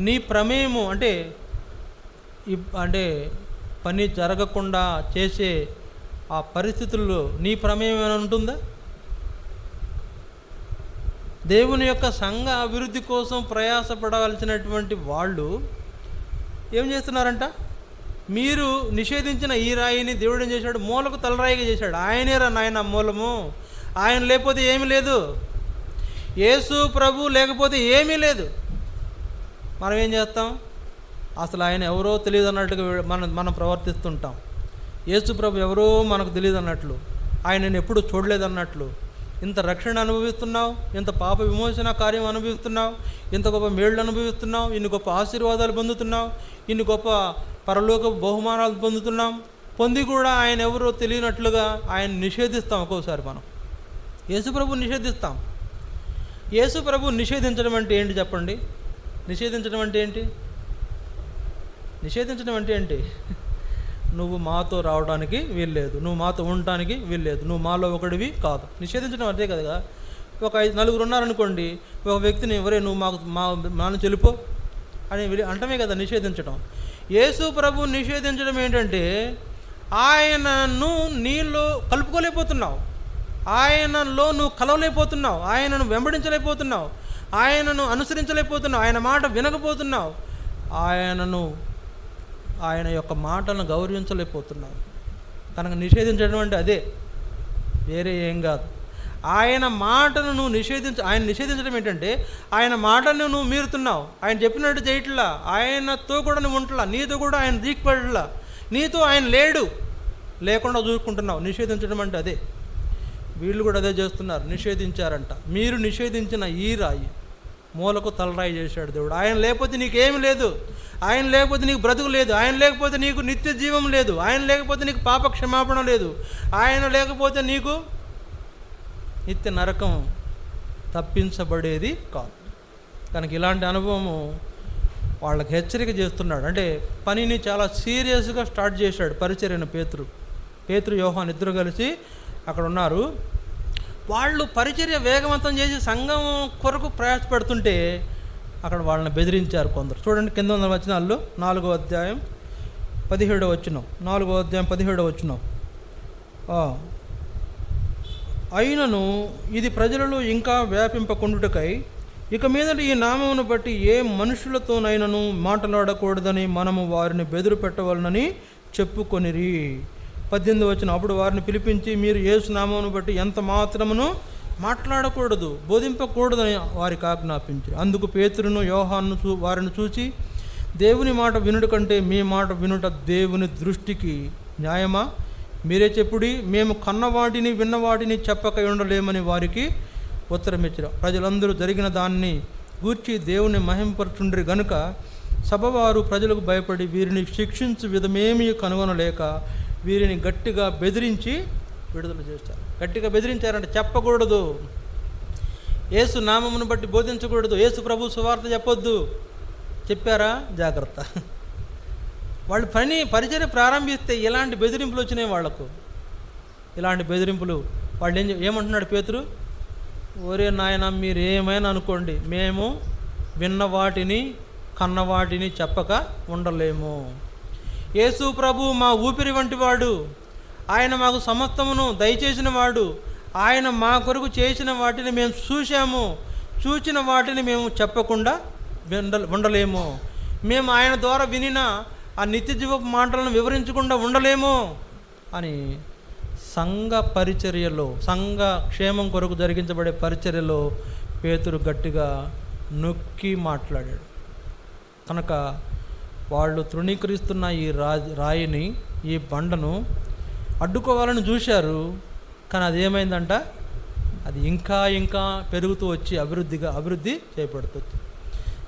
నీ ప్రమేయము అంటే అంటే పని జరగకుండా చేసే ఆ పరిస్థితుల్లో నీ ప్రమేయం ఏమైనా ఉంటుందా? దేవుని యొక్క సంఘ అభివృద్ధి కోసం ప్రయాసపడాల్సినటువంటి వాళ్ళు ఏం చేస్తున్నారంట? మీరు నిషేధించిన ఈ రాయిని దేవుడు ఏం చేశాడు? మూలకు తలరాయిగా చేశాడు. ఆయనేరా నాయన మూలము. ఆయన లేకపోతే ఏమీ లేదు. యేసు ప్రభు లేకపోతే ఏమీ లేదు. మనం ఏం చేస్తాం? అసలు ఆయన ఎవరో తెలియదు అన్నట్టుగా మనం ప్రవర్తిస్తుంటాం. యేసు ప్రభు ఎవరో మనకు తెలియదు అన్నట్లు, ఆయనను ఎప్పుడు చూడలేదన్నట్లు. ఇంత రక్షణ అనుభవిస్తున్నావు, ఇంత పాప విమోచన కార్యం అనుభవిస్తున్నావు, ఇంత గొప్ప మేళ్ళు అనుభవిస్తున్నావు, ఇన్ని గొప్ప ఆశీర్వాదాలు పొందుతున్నావు, ఇన్ని గొప్ప పరలోక బహుమానాలు పొందుతున్నాం. పొంది కూడా ఆయన ఎవరో తెలియనట్లుగా ఆయన నిషేధిస్తాం. ఒక్కోసారి మనం యేసు ప్రభు నిషేధిస్తాం. యేసు ప్రభు నిషేధించడం అంటే ఏంటి చెప్పండి? నిషేధించడం అంటే ఏంటి? నిషేధించడం అంటే ఏంటి? నువ్వు మాతో రావడానికి వీల్లేదు, నువ్వు మాతో ఉండటానికి వీల్లేదు, నువ్వు మాలో ఒకడివి కాదు. నిషేధించడం అంతే కదా. ఒక 5-4 ఉన్నారనుకోండి, ఒక వ్యక్తిని ఎవరే నువ్వు మా నుంచి వెళ్ళిపో అని అంటమే కదా నిషేధించడం. యేసు ప్రభు నిషేధించడం ఏంటంటే ఆయనను నీలో కలుపుకోలేకపోతున్నావు, ఆయనలో నువ్వు కలవలేకపోతున్నావు, ఆయనను వెంబడించలేకపోతున్నావు, ఆయనను అనుసరించలేకపోతున్నావు, ఆయన మాట వినకపోతున్నావు, ఆయన యొక్క మాటలను గౌరవించలేకపోతున్నావు. కనుక నిషేధించడం అంటే అదే, వేరే ఏం కాదు. ఆయన మాటను నువ్వు ఆయన నిషేధించడం ఏంటంటే ఆయన మాటను నువ్వు మీరుతున్నావు, ఆయన చెప్పినట్టు చేయట్లా, ఆయనతో కూడా నువ్వు ఉంటలా, నీతో కూడా ఆయన దీక్పడలా, నీతో ఆయన లేకుండా చూసుకుంటున్నావు. నిషేధించడం అంటే అదే. వీళ్ళు కూడా అదే చేస్తున్నారు, నిషేధించారంట. మీరు నిషేధించిన ఈ రాయి మూలకు తలరాయి చేశాడు దేవుడు. ఆయన లేకపోతే నీకేమి లేదు, ఆయన లేకపోతే నీకు బ్రతుకు లేదు, ఆయన లేకపోతే నీకు నిత్య జీవం లేదు, ఆయన లేకపోతే నీకు పాప క్షమాపణ లేదు, ఆయన లేకపోతే నీకు నిత్య నరకం తప్పించబడేది కాదు. కనుక ఇలాంటి అనుభవము వాళ్ళకి హెచ్చరిక చేస్తున్నాడు. అంటే పనిని చాలా సీరియస్గా స్టార్ట్ చేశాడు పరిచర్యను. పేతురు యోహాను ఇద్దరు కలిసి అక్కడ ఉన్నారు. వాళ్ళు పరిచర్య వేగవంతం చేసి సంఘం కొరకు ప్రయాసపడుతుంటే అక్కడ వాళ్ళని బెదిరించారు కొందరు. చూడండి కింద ఉన్న వచనాల్లో 4వ అధ్యాయం 17వ వచనం. 4వ అధ్యాయం 17వ వచనం. అయినను ఇది ప్రజలలో ఇంకా వ్యాపింపకుండుటకై ఇక మీదట ఈ నామమును బట్టి ఏ మనుషులతోనైనను మాట్లాడకూడదని మనము వారిని బెదురు పెట్టవలనని చెప్పుకొనిరి. 18వ వచనం. అప్పుడు వారిని పిలిపించి మీరు యేసు నామమును బట్టి ఎంత మాత్రమును మాట్లాడకూడదు, బోధింపకూడదని వారికి ఆజ్ఞాపించారు. అందుకు పేతురును యోహాను వారిని చూసి, దేవుని మాట వినుట కంటే మీ మాట వినుట దేవుని దృష్టికి న్యాయమా? మీరే చెప్పుడి, మేము కన్నవాటిని విన్నవాటిని చెప్పక ఉండలేమని వారికి ఉత్తరమిచ్చారు. ప్రజలందరూ జరిగిన దాన్ని గూర్చి దేవుని మహింపరచుండ్రి గనుక సభవారు ప్రజలకు భయపడి వీరిని శిక్షించు విధమేమీ కనుగొనలేక వీరిని గట్టిగా బెదిరించి విడుదల చేస్తారు. గట్టిగా బెదిరించారంటే చెప్పకూడదు, యేసు నామమును బట్టి బోధించకూడదు, యేసు ప్రభు సువార్త చెప్పొద్దు. చెప్పారా? జాగ్రత్త. వాళ్ళు పరిచర్య ప్రారంభిస్తే ఇలాంటి బెదిరింపులు వచ్చినాయి వాళ్లకు. ఇలాంటి బెదిరింపులు వాళ్ళు ఏమంటున్నాడు పేతురు? ఒరే నాయన మీరు ఏమైనా అనుకోండి, మేము విన్న వాటిని కన్నవాటిని చెప్పక ఉండలేము. యేసు ప్రభు మా ఊపిరి వంటి వాడు, ఆయన మాకు సమస్తమును దయచేసిన వాడు, ఆయన మా కొరకు చేసిన వాటిని మేము చూశాము, చూచిన వాటిని మేము చెప్పకుండా ఉండలేము. మేము ఆయన ద్వారా వినిన ఆ నిత్య జీవపు మాటలను వివరించకుండా ఉండలేము అని సంఘ పరిచర్యలో, సంఘ క్షేమం కొరకు జరిగించబడే పరిచర్యలో పేతురు గట్టిగా నొక్కి మాట్లాడాడు. కనుక వాళ్ళు తృణీకరిస్తున్న ఈ రాయిని, ఈ బండను అడ్డుకోవాలని చూశారు. కానీ అది ఏమైందంట? అది ఇంకా ఇంకా పెరుగుతూ వచ్చి అభివృద్ధి చేయబడుతుంది.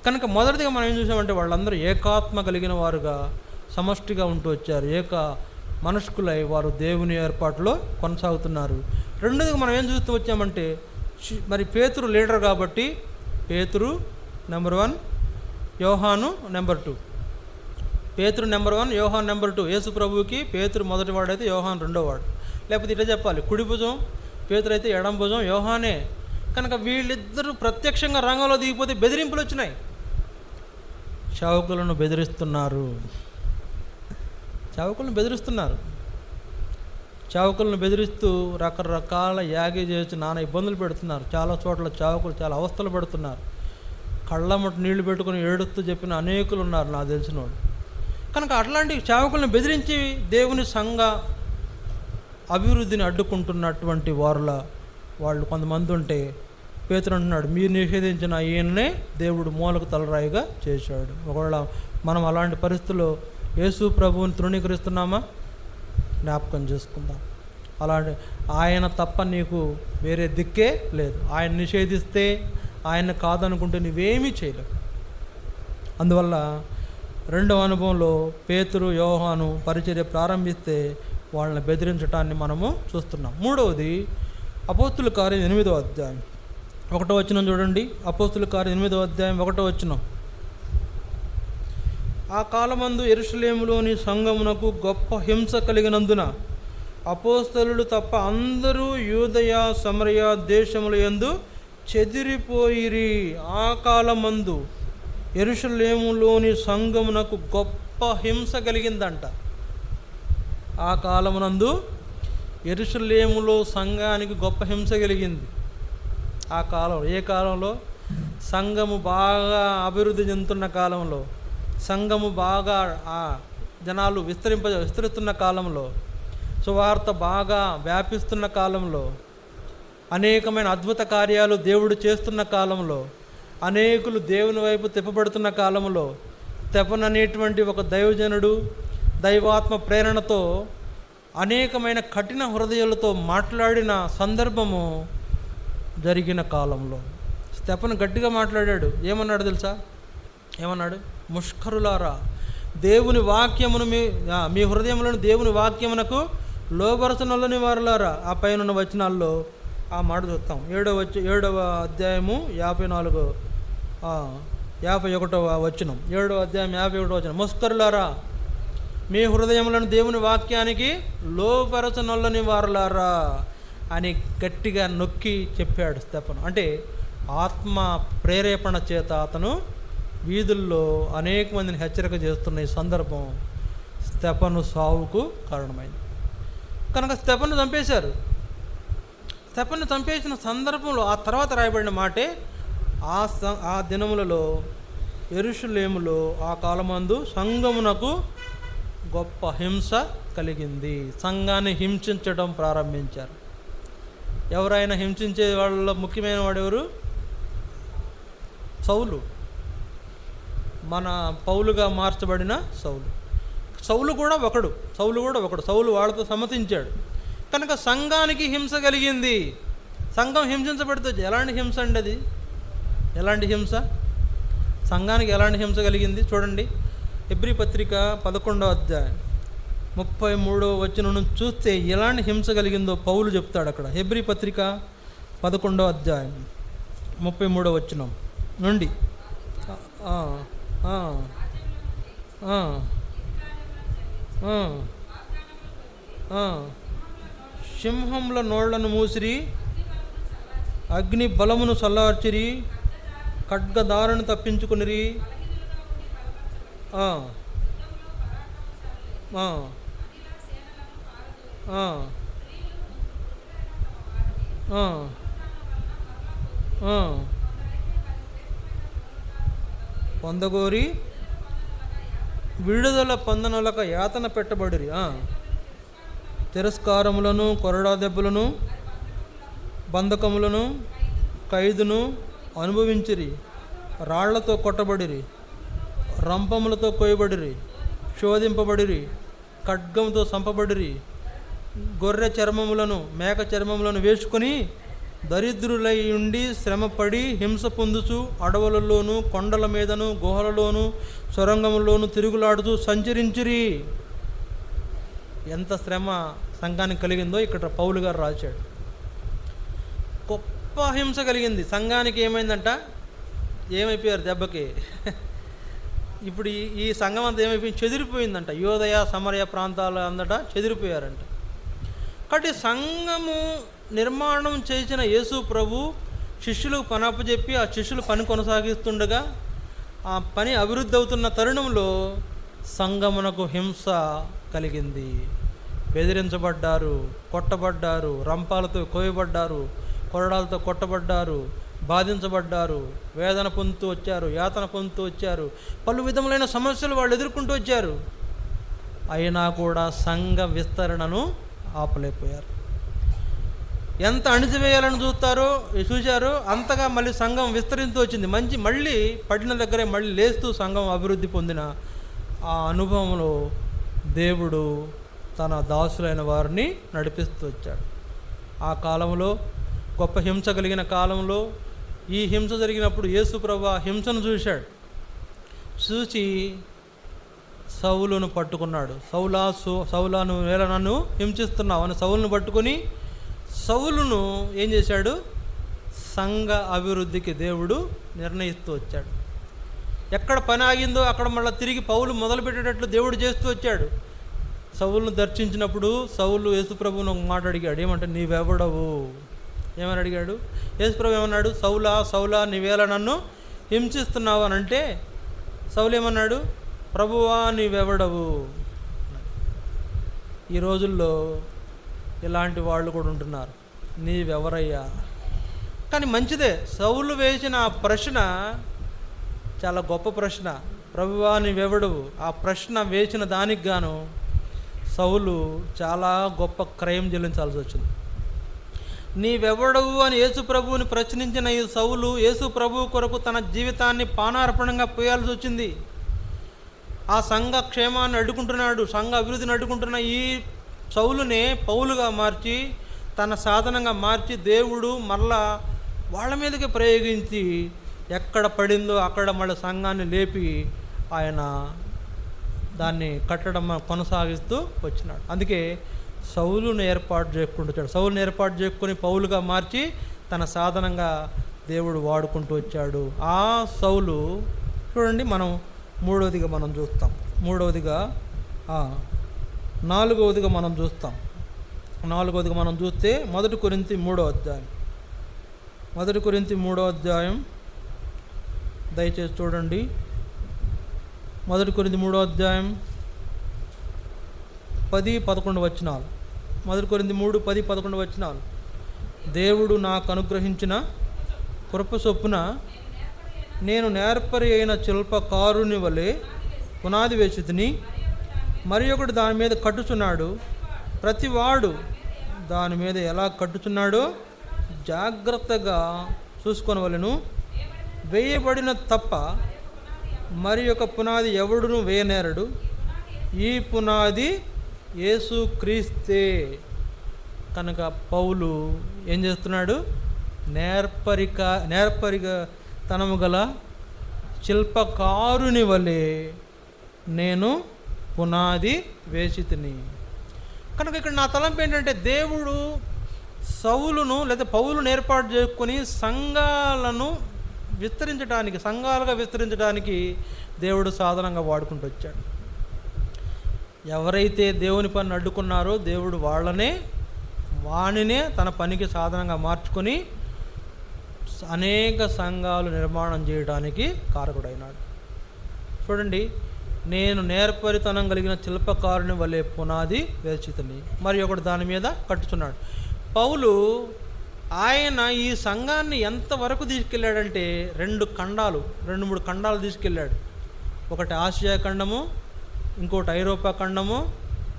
కనుక మొదటిదిగా మనం ఏం చూసామంటే వాళ్ళందరూ ఏకాత్మ కలిగిన వారుగా సమష్టిగా ఉంటూ వచ్చారు, ఏక మనస్కులై వారు దేవుని ఏర్పాటులో కొనసాగుతున్నారు. రెండోదిగా మనం ఏం చూస్తూ వచ్చామంటే మరి పేతురు లీడర్ కాబట్టి పేతురు నెంబర్ 1, యోహాను నెంబర్ 2. పేతురు నెంబర్ 1, యోహాను నెంబర్ 2. యేసు ప్రభువుకి పేతురు మొదటివాడైతే యోహాను రెండోవాడు. లేకపోతే ఇట్లా చెప్పాలి, కుడి భుజం పేతురు అయితే ఎడం భుజం యోహానే. కనుక వీళ్ళిద్దరూ ప్రత్యక్షంగా రంగంలో దిగిపోతే బెదిరింపులు వచ్చినాయి. సేవకులను బెదిరిస్తున్నారు. సేవకులను బెదిరిస్తూ రకరకాల యాగి చేసి నానా ఇబ్బందులు పెడుతున్నారు. చాలా చోట్ల సేవకులు చాలా అవస్థలు పడుతున్నారు. కళ్ళమ్మటి నీళ్లు పెట్టుకుని ఏడుస్తూ చెప్పిన అనేకులు ఉన్నారు నాకు తెలిసిన వాళ్ళు. కనుక అట్లాంటి సేవకులను బెదిరించి దేవుని సంఘ అభివృద్ధిని అడ్డుకుంటున్నటువంటి వాళ్ళు కొంతమంది ఉంటే పేతురు అంటున్నాడు, మీరు నిషేధించిన ఈయననే దేవుడు మూలకు తలరాయిగా చేశాడు. ఒకవేళ మనం అలాంటి పరిస్థితుల్లో యేసు ప్రభువుని తృణీకరిస్తున్నామా? జ్ఞాపకం చేసుకుందాం. అలాంటి ఆయన తప్ప నీకు వేరే దిక్కే లేదు. ఆయన నిషేధిస్తే, ఆయన కాదనుకుంటే నువ్వేమీ చేయలేవు. అందువల్ల రెండవ అనుభవంలో పేతురు యోహాను పరిచర్య ప్రారంభిస్తే వాళ్ళని బెదిరించడాన్ని మనము చూస్తున్నాం. మూడవది అపోస్తుల కార్యం 8వ అధ్యాయం 1వ వచనం చూడండి. అపోస్తుల కార్యం 8వ అధ్యాయం 1వ వచనం. ఆ కాలమందు యెరూషలేములోని సంఘమునకు గొప్ప హింస కలిగినందున అపోస్తలులు తప్ప అందరూ యూదయ సమరయ దేశముల యందు చెదిరిపోయిరి. ఆ కాలమందు యెరూషలేములోని సంఘమునకు గొప్ప హింస కలిగిందంట. ఆ కాలమునందు యెరూషలేములో సంఘానికి గొప్ప హింస కలిగింది. ఆ కాలంలో, ఏ కాలంలో? సంఘము బాగా అభివృద్ధి చెందుతున్న కాలంలో, సంఘము బాగా జనాలు విస్తరిస్తున్న కాలంలో, సువార్త బాగా వ్యాపిస్తున్న కాలంలో, అనేకమైన అద్భుత కార్యాలు దేవుడు చేస్తున్న కాలంలో, అనేకులు దేవుని వైపు తిప్పబడుతున్న కాలంలో స్టెఫను అనేటువంటి ఒక దైవజనుడు దైవాత్మ ప్రేరణతో అనేకమైన కఠిన హృదయాలతో మాట్లాడిన సందర్భము జరిగిన కాలంలో స్టెఫను గట్టిగా మాట్లాడాడు. ఏమన్నాడు తెలుసా? ఏమన్నాడు? ముష్కరులారా, దేవుని వాక్యమును మీ హృదయములను దేవుని వాక్యమునకు లోబరచనొల్లని వారులారా. ఆ పైన వచనాల్లో ఆ మాట చూస్తాం. 7వ అధ్యాయము 51వ వచనం. 7వ అధ్యాయం 51వ వచనం. ముష్కరులారా, మీ హృదయములను దేవుని వాక్యానికి లోబరచనొల్లని వారులారా అని గట్టిగా నొక్కి చెప్పాడు స్టెఫను. అంటే ఆత్మ ప్రేరేపణ చేత అతను వీధుల్లో అనేక మందిని హెచ్చరిక చేస్తున్న ఈ సందర్భం స్టెఫను సావుకు కారణమైంది. కనుక స్టెఫను చంపేశారు. స్టెఫను చంపేసిన సందర్భంలో ఆ తర్వాత రాయబడిన మాటే, ఆ దినములలో యెరూషలేములో ఆ కాలమందు సంఘమునకు గొప్ప హింస కలిగింది. సంఘాన్ని హింసించడం ప్రారంభించారు. ఎవరైనా హింసించే వాళ్ళలో ముఖ్యమైన వాడు ఎవరు? సౌలు. మన పౌలుగా మార్చబడిన సౌలు కూడా ఒకడు. సౌలు వాళ్ళతో సమ్మతించాడు. కనుక సంఘానికి హింస కలిగింది. సంఘం హింసించబడుతుంది. ఎలాంటి హింస అండి అది? ఎలాంటి హింస? సంఘానికి ఎలాంటి హింస కలిగింది చూడండి. హెబ్రీ పత్రిక 11వ అధ్యాయం 33వ వచనం నుంచి చూస్తే ఎలాంటి హింస కలిగిందో పౌలు చెప్తాడు అక్కడ. హెబ్రీ పత్రిక 11వ అధ్యాయం 33వ వచనం నుండి సింహంల నోళ్లను మూసిరి, అగ్ని బలమును చల్లార్చిరి, ఖడ్గదారును తప్పించుకునిరి, పొందగోరి విడుదల పొందనొలక యాతన పెట్టబడిరి. తిరస్కారములను, కొరడా దెబ్బలను, బంధకములను, ఖైదును అనుభవించిరి. రాళ్లతో కొట్టబడిరి, రంపములతో కోయబడిరి, శోధింపబడిరి, ఖడ్గంతో చంపబడిరి. గొర్రె చర్మములను, మేక చర్మములను వేసుకొని దరిద్రులై ఉండి శ్రమపడి హింస పొందుచు అడవులలోను, కొండల మీదను, గుహలలోను, సొరంగములోను తిరుగులాడుతూ సంచరించిరి. ఎంత శ్రమ సంఘానికి కలిగిందో ఇక్కడ పౌలు గారు రాశాడు. గొప్ప హింస కలిగింది సంఘానికి. ఏమైందంట? ఏమైపోయారు దెబ్బకి? ఇప్పుడు ఈ సంఘం అంతా ఏమైపోయింది? చెదిరిపోయిందంట. యూదయ సమరయ ప్రాంతాల అంతటా చెదిరిపోయారంట. కాబట్టి సంఘము నిర్మాణం చేసిన యేసు ప్రభు శిష్యులకు పని అప్పచెప్పి ఆ శిష్యులు పని కొనసాగిస్తుండగా ఆ పని అభివృద్ధి అవుతున్న తరుణంలో సంఘమునకు హింస కలిగింది. బెదిరించబడ్డారు, కొట్టబడ్డారు, రంపాలతో కోయబడ్డారు, కొరడాలతో కొట్టబడ్డారు, బాధించబడ్డారు, వేదన పొందుతూ వచ్చారు, యాతన పొందుతూ వచ్చారు, పలు విధములైన సమస్యలు వాళ్ళు ఎదుర్కొంటూ వచ్చారు. అయినా కూడా సంఘ విస్తరణను ఆపలేకపోయారు. ఎంత అణిచివేయాలని చూశారో అంతగా మళ్ళీ సంఘం విస్తరిస్తూ వచ్చింది. మళ్ళీ పడిన దగ్గరే మళ్ళీ లేస్తూ సంఘం అభివృద్ధి పొందిన ఆ అనుభవంలో దేవుడు తన దాసులైన వారిని నడిపిస్తూ వచ్చాడు. ఆ కాలంలో, గొప్ప హింస కలిగిన కాలంలో, ఈ హింస జరిగినప్పుడు యేసు ప్రభువు ఆ హింసను చూసి సౌలును పట్టుకున్నాడు. సౌలా నువ్వు వేళ నన్ను హింసిస్తున్నావు అని సౌలును పట్టుకొని సౌలును ఏం చేశాడు? సంఘ అభివృద్ధికి దేవుడు నిర్ణయిస్తూ వచ్చాడు. ఎక్కడ పని ఆగిందో అక్కడ మళ్ళీ తిరిగి పౌలు మొదలుపెట్టేటట్లు దేవుడు చేస్తూ వచ్చాడు. సౌలును దర్శించినప్పుడు సౌలు యేసుప్రభువును ఒక మాట అడిగాడు. ఏమంటే, నీవెవడవు? ఏమని అడిగాడు? యేసుప్రభు ఏమన్నాడు? సౌలా నీవేళ నన్ను హింసిస్తున్నావు అని అంటే సౌలు ఏమన్నాడు? ప్రభువా నీవెవడవు. ఈ రోజుల్లో ఇలాంటి వాళ్ళు కూడా ఉంటున్నారు. నీవెవరయ్యా? కానీ మంచిదే, సౌలు వేసిన ఆ ప్రశ్న చాలా గొప్ప ప్రశ్న. ప్రభువా నీవెవడవు, ఆ ప్రశ్న వేసిన దానికి గాను సౌలు చాలా గొప్ప క్రయం చెల్లించాల్సి వచ్చింది. నీవెవడవు అని యేసు ప్రభువుని ప్రశ్నించిన ఈ సౌలు యేసు ప్రభువు కొరకు తన జీవితాన్ని పానార్పణంగా పోయాల్సి వచ్చింది. ఆ సంఘ క్షేమాన్ని అడ్డుకుంటున్నాడు, సంఘ అభివృద్ధిని అడ్డుకుంటున్న ఈ సౌలునే పౌలుగా మార్చి, తన సాధనంగా మార్చి దేవుడు మరలా వాళ్ళ మీదకి ప్రయోగించి ఎక్కడ పడిందో అక్కడ మళ్ళీ సంఘాన్ని లేపి ఆయన దాన్ని కట్టడం కొనసాగిస్తూ వచ్చినాడు. అందుకే సౌలును ఏర్పాటు చేసుకుని పౌలుగా మార్చి తన సాధనంగా దేవుడు వాడుకుంటూ వచ్చాడు. ఆ సౌలు చూడండి, మనం మూడవదిగా మనం చూస్తాం. నాలుగవదిగా మనం చూస్తే 1 కొరింథీ 3వ అధ్యాయం దయచేసి చూడండి. 1 కొరింథీ 3వ అధ్యాయం 10-11 వచనాలు. 1 కొరింథీ 3:10-11 వచనాలు. దేవుడు నాకు అనుగ్రహించిన కృప చొప్పున నేను నేర్పరి అయిన శిల్పకారుని వలె పునాది వేసితిని, మరి ఒకడు దాని మీద కట్టుచున్నాడు. ప్రతివాడు దాని మీద ఎలా కట్టుచున్నాడో జాగ్రత్తగా చూసుకొనవలెను. వేయబడిన తప్ప మరి ఒక పునాది ఎవడును వేయనేరడు. ఈ పునాది యేసు క్రీస్తే. కనుక పౌలు ఏం చేస్తున్నాడు? నేర్పరిగా తనము గల శిల్పకారుని వలె నేను పునాది వేసితిని. కనుక ఇక్కడ నా తలంపు ఏంటంటే, దేవుడు సౌలును లేదా పౌలును ఏర్పాటు చేసుకొని సంఘాలుగా విస్తరించడానికి దేవుడు సాధనంగా వాడుకుంటూ వచ్చాడు. ఎవరైతే దేవుని పని అడ్డుకున్నారో దేవుడు వాణినే తన పనికి సాధనంగా మార్చుకొని అనేక సంఘాలు నిర్మాణం చేయడానికి కారకుడైనాడు. చూడండి, నేను నేర్పరితనం కలిగిన శిల్పకారుని వలె పునాది వేసితిని, మరి ఒకడు దాని మీద కట్టుచున్నాడు. పౌలు ఆయన ఈ సంఘాన్ని ఎంతవరకు తీసుకెళ్ళాడంటే 2-3 ఖండాలు తీసుకెళ్ళాడు. ఒకటి ఆసియా ఖండము, ఇంకోటి ఐరోపా ఖండము,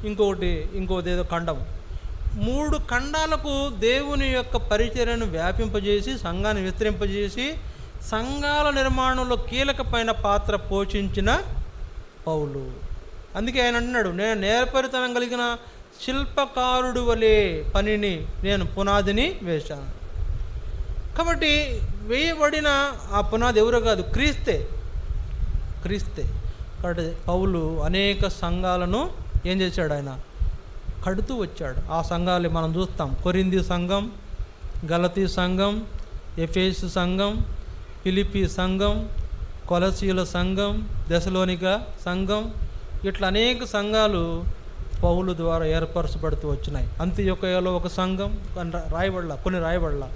ఇంకోటి ఏదో ఖండము. 3 ఖండాలకు దేవుని యొక్క పరిచర్యను వ్యాపింపజేసి సంఘాన్ని విస్తరింపజేసి సంఘాల నిర్మాణంలో కీలకమైన పాత్ర పోషించిన పౌలు. అందుకే ఆయన అంటున్నాడు, నేను నేర్పరితనం కలిగిన శిల్పకారుడు వలె పనిని నేను పునాదిని వేశాను. కాబట్టి వేయబడిన ఆ పునాది ఎవరో కాదు, క్రీస్తే. కాబట్టి పౌలు అనేక సంఘాలను ఏం చేశాడు? ఆయన కడుతూ వచ్చాడు. ఆ సంఘాలు మనం చూస్తాం. కొరింథీ సంఘం, గలతీ సంఘం, ఎఫెసు సంఘం, ఫిలిప్పీ సంఘం, కొలసీల సంఘం, దెసలోనిక సంఘం, ఇట్లా అనేక సంఘాలు పౌలు ద్వారా ఏర్పరచబడుతూ వచ్చినాయి. అంత్యోకయలో ఒక సంఘం కొన్ని రాయబడలా.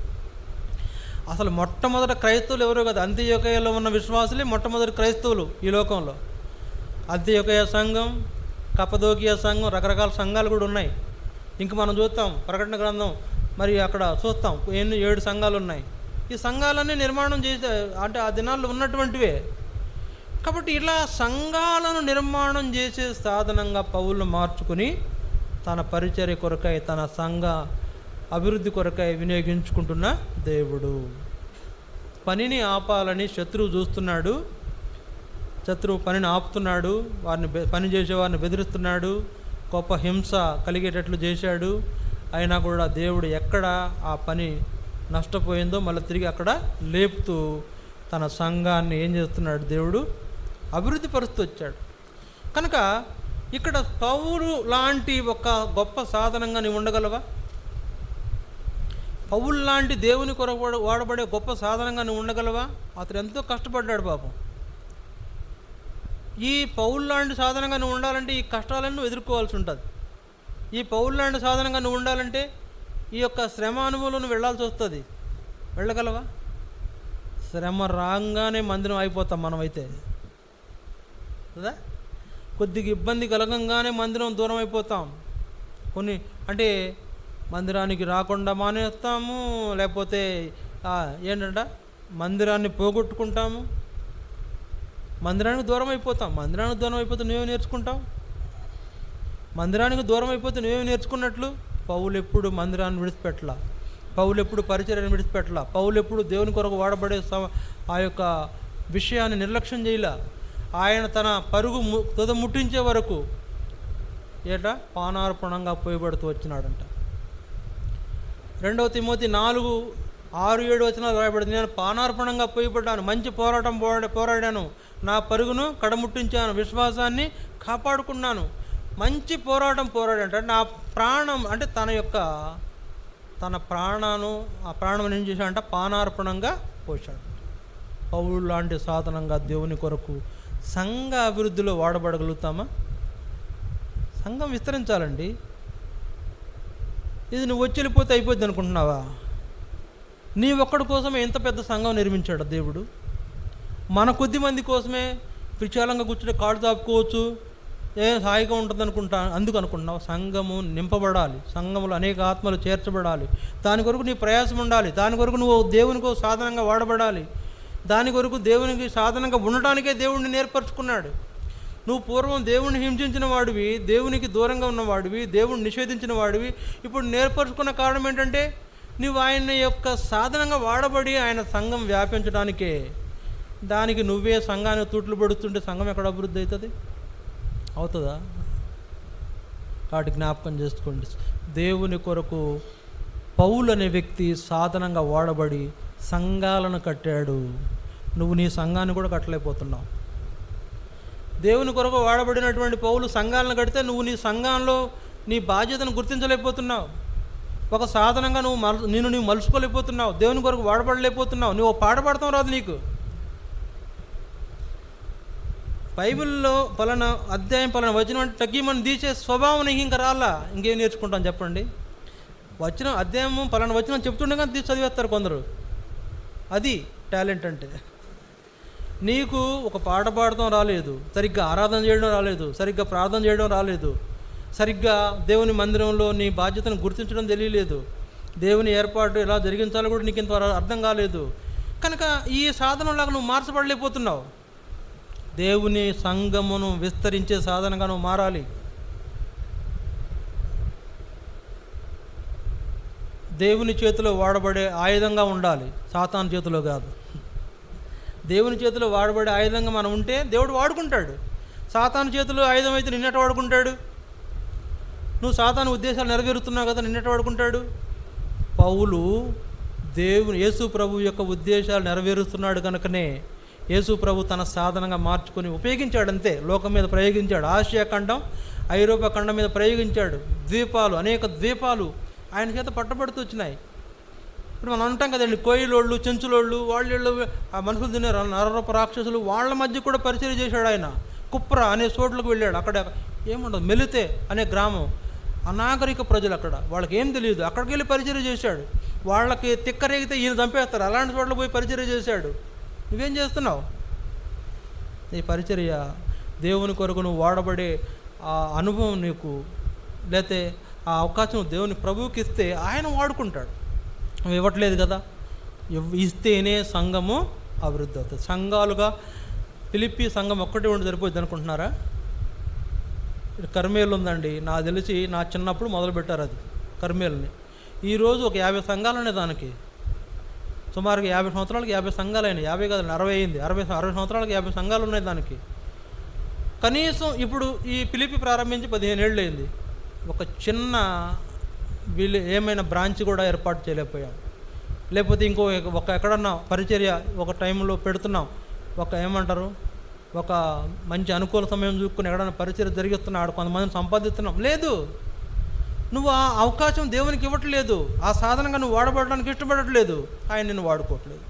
అసలు మొట్టమొదట క్రైస్తవులు ఎవరో కదా, అంత్యొకయలో ఉన్న విశ్వాసులే మొట్టమొదటి క్రైస్తవులు ఈ లోకంలో. అంత్యొకయ సంఘం, కప్పదోకియా సంఘం, రకరకాల సంఘాలు కూడా ఉన్నాయి. ఇంక మనం చూస్తాం ప్రకటన గ్రంథం, మరి అక్కడ చూస్తాం 7 సంఘాలు ఉన్నాయి. ఈ సంఘాలన్నీ నిర్మాణం చేసే అంటే ఆ దినాల్లో ఉన్నటువంటివే. కాబట్టి ఇలా సంఘాలను నిర్మాణం చేసే సాధనంగా పౌలు మార్చుకుని తన పరిచర్య కొరకై, తన సంఘ అభివృద్ధి కొరకై వినియోగించుకుంటున్న దేవుడు. పనిని ఆపాలని శత్రువు చూస్తున్నాడు. శత్రువు పనిని ఆపుతున్నాడు, పని చేసేవారిని బెదిరిస్తున్నాడు, గొప్ప హింస కలిగేటట్లు చేశాడు. అయినా కూడా దేవుడు ఎక్కడ ఆ పని నష్టపోయిందో మళ్ళీ తిరిగి అక్కడ లేపుతూ తన సంఘాన్ని ఏం చేస్తున్నాడు, దేవుడు అభివృద్ధి పరుస్తూ వచ్చాడు. కనుక ఇక్కడ పౌలు లాంటి ఒక గొప్ప సాధనంగా నీవు ఉండగలవా? పౌలు లాంటి దేవుని కొరకు వాడబడే గొప్ప సాధనంగా నువ్వు ఉండగలవా? అతను ఎంతో కష్టపడ్డాడు పాపం. ఈ పౌలు లాంటి సాధనంగా నువ్వు ఉండాలంటే ఈ కష్టాలను నువ్వు ఎదుర్కోవాల్సి ఉంటుంది. ఈ పౌలు లాంటి సాధనంగా నువ్వు ఉండాలంటే ఈ యొక్క శ్రమ అనుభవంలో నువ్వు వెళ్ళాల్సి వస్తుంది. వెళ్ళగలవా? శ్రమ రాగానే మందిరం అయిపోతాం మనమైతే కదా. కొద్దిగా ఇబ్బంది కలగంగానే మందిరం దూరం అయిపోతాం. కొన్ని అంటే మందిరానికి రాకుండా మానేస్తాము, లేకపోతే ఏంటంట మందిరాన్ని పోగొట్టుకుంటాము, మందిరానికి దూరం అయిపోతాం. మందిరానికి దూరం అయిపోతే నువ్వేమి నేర్చుకుంటావు? మందిరానికి దూరం అయిపోతే నువ్వేమి నేర్చుకున్నట్లు? పౌలు ఎప్పుడు మందిరాన్ని విడిచిపెట్టలా, పౌలు ఎప్పుడు పరిచర్యను విడిచిపెట్టలా, పౌలు ఎప్పుడు దేవుని కొరకు వాడబడే ఆ యొక్క విషయాన్ని నిర్లక్ష్యం చేయలా. ఆయన తన పరుగు తుద ముట్టించే వరకు పానార్పణంగా పోయబడుతూ వచ్చినాడంట. 2 తిమోతి 4:6-7 వచనాలు రాయబడింది. నేను పానార్పణంగా పోయబడ్డాను, మంచి పోరాటం పోరాడాను, నా పరుగును కడముట్టించాను, విశ్వాసాన్ని కాపాడుకున్నాను. మంచి పోరాటం పోరాడంట. నా ప్రాణం అంటే తన ప్రాణాను, ఆ ప్రాణం ఏం చేశాడంట, పానార్పణంగా పోశాడు. పౌలు లాంటి సాధనంగా దేవుని కొరకు సంఘ అభివృద్ధిలో వాడబడగలుగుతామా? సంఘం విస్తరించాలండి. ఇది నువ్వు వచ్చి వెళ్ళిపోతే అయిపోద్ది అనుకుంటున్నావా? నీ ఒక్కడి కోసమే ఎంత పెద్ద సంఘం నిర్మించాడు దేవుడు. మన కొద్ది మంది కోసమే విశాలంగా కూర్చుంటే కాళ్ళు తాపుకోవచ్చు, హాయిగా ఉంటుంది అందుకు అనుకుంటున్నావు. సంఘము నింపబడాలి, సంఘములు అనేక ఆత్మలు చేర్చబడాలి, దాని కొరకు నీ ప్రయాసం ఉండాలి, దాని కొరకు నువ్వు దేవునికి సాధనంగా వాడబడాలి, దాని కొరకు దేవునికి సాధనంగా ఉండటానికే దేవుడిని నేర్పరచుకున్నాడు. నువ్వు పూర్వం దేవుణ్ణి హింసించిన వాడివి, దేవునికి దూరంగా ఉన్నవాడివి, దేవుణ్ణి నిషేధించిన వాడివి. ఇప్పుడు నేర్పరచుకున్న కారణం ఏంటంటే నువ్వు ఆయన యొక్క సాధనంగా వాడబడి ఆయన సంఘం వ్యాపించడానికే. దానికి నువ్వే సంఘానికి తూట్లు పడుతుంటే సంఘం ఎక్కడ అభివృద్ధి అవుతుంది? అవుతుందా? కాబట్టి జ్ఞాపకం చేసుకోండి, దేవుని కొరకు పౌలు అనే వ్యక్తి సాధనంగా వాడబడి సంఘాలను కట్టాడు. నువ్వు నీ సంఘాన్ని కూడా కట్టలేకపోతున్నావు. దేవుని కొరకు వాడబడినటువంటి పౌలు సంఘాలను కడితే నువ్వు నీ సంఘంలో నీ బాధ్యతను గుర్తించలేకపోతున్నావు. ఒక సాధనంగా నువ్వు మలుచుకోలేకపోతున్నావు, దేవుని కొరకు వాడబడలేకపోతున్నావు. నువ్వు పాట పాడతాం రాదు నీకు. బైబిల్లో పలానా అధ్యాయం పలానా వచనం అంటే తగ్గిమని తీసే స్వభావం నీకు ఇంకా రాలా. ఇంకేం నేర్చుకుంటాను చెప్పండి? వచనం అధ్యాయము పలానా వచనం చెప్తుండే కానీ తీసి చదివేస్తారు కొందరు. అది టాలెంట్ అంటే. నీకు ఒక పాట పాడటం రాలేదు, సరిగ్గా ఆరాధన చేయడం రాలేదు, సరిగ్గా ప్రార్థన చేయడం రాలేదు, సరిగ్గా దేవుని మందిరంలో నీ బాధ్యతను గుర్తించడం తెలియలేదు, దేవుని ఏర్పాటు ఎలా జరిగించాలో కూడా నీకు ఇంత అర్థం కాలేదు. కనుక ఈ సాధనంలాగా నువ్వు మార్చబడలేకపోతున్నావు. దేవుని సంఘమును విస్తరించే సాధనంగా నువ్వు మారాలి. దేవుని చేతిలో వాడబడే ఆయుధంగా ఉండాలి, సాతాను చేతిలో కాదు. దేవుని చేతిలో వాడబడే ఆయుధంగా మనం ఉంటే దేవుడు వాడుకుంటాడు. సాతాను చేతిలో ఆయుధం అయితే నిన్నట వాడుకుంటాడు. నువ్వు సాతాను ఉద్దేశాలు నెరవేరుతున్నావు కదా, నిన్నట వాడుకుంటాడు. పౌలు యేసు ప్రభు యొక్క ఉద్దేశాలు నెరవేరుస్తున్నాడు కనుకనే యేసు ప్రభు తన సాధనంగా మార్చుకొని ఉపయోగించాడు. అంతే, లోకం మీద ప్రయోగించాడు. ఆసియా ఖండం, ఐరోపా ఖండం మీద ప్రయోగించాడు. అనేక ద్వీపాలు ఆయన చేత పట్టబడుతూ వచ్చినాయి. ఇప్పుడు మనం అంటాం కదండి, కోయిలోళ్ళు, చెంచులోళ్ళు, వాళ్ళు ఆ మనుషులు తినే నరరూప రాక్షసులు, వాళ్ళ మధ్య కూడా పరిచయం చేశాడు ఆయన. కుప్ర అనే చోట్లకు వెళ్ళాడు. అక్కడ ఏముండదు, మెలితే అనే గ్రామం, అనాగరిక ప్రజలు అక్కడ, వాళ్ళకి ఏం తెలియదు, అక్కడికి వెళ్ళి పరిచయం చేశాడు. వాళ్ళకి తిక్కరేగితే ఈయన చంపేస్తారు. అలాంటి చోట్ల పోయి పరిచర్య చేశాడు. నువ్వేం చేస్తున్నావు? ఈ పరిచర్య దేవుని కొరకు నువ్వు వాడబడే ఆ అనుభవం నీకు, లేతే ఆ అవకాశం దేవుని ప్రభువుకి ఇస్తే ఆయన వాడుకుంటాడు. నువ్వు ఇవ్వట్లేదు కదా. ఇస్తేనే సంఘము అభివృద్ధి అవుతుంది. సంఘాలుగా ఫిలిప్పీ సంఘం ఒక్కటే ఉండి సరిపోద్ది అనుకుంటున్నారా? కర్మేలు ఉందండి, నాకు తెలిసి నా చిన్నప్పుడు మొదలుపెట్టారు అది కర్మేలుని. ఈరోజు ఒక 50 సంఘాలు ఉన్నాయి దానికి. సుమారుగా 50 సంవత్సరాలకి 50 సంఘాలు అయినాయి. 50 కాదు 60 అయింది. 60 సంవత్సరాలకి 50 సంఘాలు ఉన్నాయి దానికి. కనీసం ఇప్పుడు ఈ ఫిలిప్పీ ప్రారంభించి 15 ఏళ్ళు అయింది. ఒక చిన్న ఏమైనా బ్రాంచ్ కూడా ఏర్పాటు చేయలేకపోయాం. లేకపోతే ఒక ఎక్కడన్నా పరిచర్య ఒక టైంలో పెడుతున్నాం, ఒక మంచి అనుకూల సమయం చూసుకుని ఎక్కడన్నా పరిచర్య జరిగిస్తున్నాడు, కొంతమందిని సంపాదిస్తున్నాం. లేదు, నువ్వు ఆ అవకాశం దేవునికి ఇవ్వట్లేదు. ఆ సాధనంగా నువ్వు వాడబడడానికి ఇష్టపడట్లేదు. ఆయన నిన్ను వాడుకోవట్లేదు.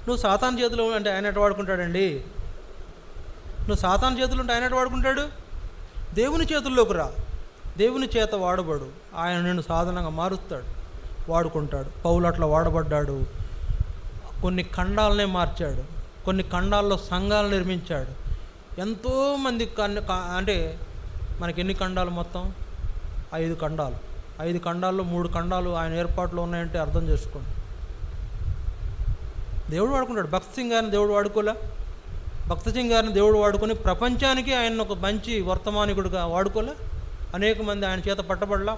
నువ్వు సాతాను చేతులు అంటే ఆయన ఎట్లా వాడుకుంటాడండి? నువ్వు సాతాను చేతులు ఉంటే ఆయన ఎట్లా వాడుకుంటాడు? దేవుని చేతుల్లోకి రా, దేవుని చేత వాడబడు. ఆయన నిన్ను సాధనంగా మారుస్తాడు, వాడుకుంటాడు. పౌలు అట్లా వాడబడ్డాడు. కొన్ని ఖండాలనే మార్చాడు, కొన్ని ఖండాల్లో సంఘాలు నిర్మించాడు. ఎంతోమంది అంటే మనకి ఎన్ని ఖండాలు మొత్తం? 5 ఖండాలు. 5 ఖండాల్లో 3 ఖండాలు ఆయన ఏర్పాట్లో ఉన్నాయంటే అర్థం చేసుకోండి. దేవుడు వాడుకుంటాడు. భక్త్ సింగ్ గారిని దేవుడు వాడుకోలే? భక్త్ సింగ్ గారిని దేవుడు వాడుకొని ప్రపంచానికి ఆయన ఒక మంచి వర్తమానికుడిగా వాడుకోలే? అనేక మంది ఆయన చేత పట్టబడలా.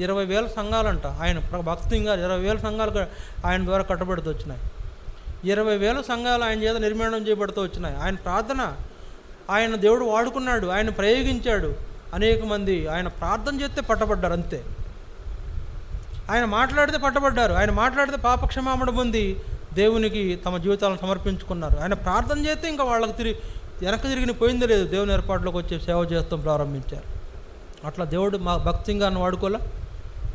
20,000 సంఘాలంట ఆయన భక్త్ సింగ్ గారు 20,000 సంఘాలు ఆయన ద్వారా కట్టబడుతూ వచ్చినాయి. 20,000 సంఘాలు ఆయన చేత నిర్మాణం చేయబడుతూ వచ్చినాయి. ఆయన ప్రార్థన, ఆయన దేవుడు వాడుకున్నాడు, ఆయన ప్రయోగించాడు. అనేక మంది ఆయన ప్రార్థన చేస్తే పట్టబడ్డారు, అంతే. ఆయన మాట్లాడితే పట్టబడ్డారు. ఆయన మాట్లాడితే పాపక్షమాపణ పొంది దేవునికి తమ జీవితాలను సమర్పించుకున్నారు. ఆయన ప్రార్థన చేస్తే ఇంకా వాళ్ళకి వెనక్కి తిరిగిన పోయిందే లేదు. దేవుని ఏర్పాట్లోకి వచ్చి సేవ చేస్తాం ప్రారంభించారు. అట్లా దేవుడు మా భక్తి సింగాన్ని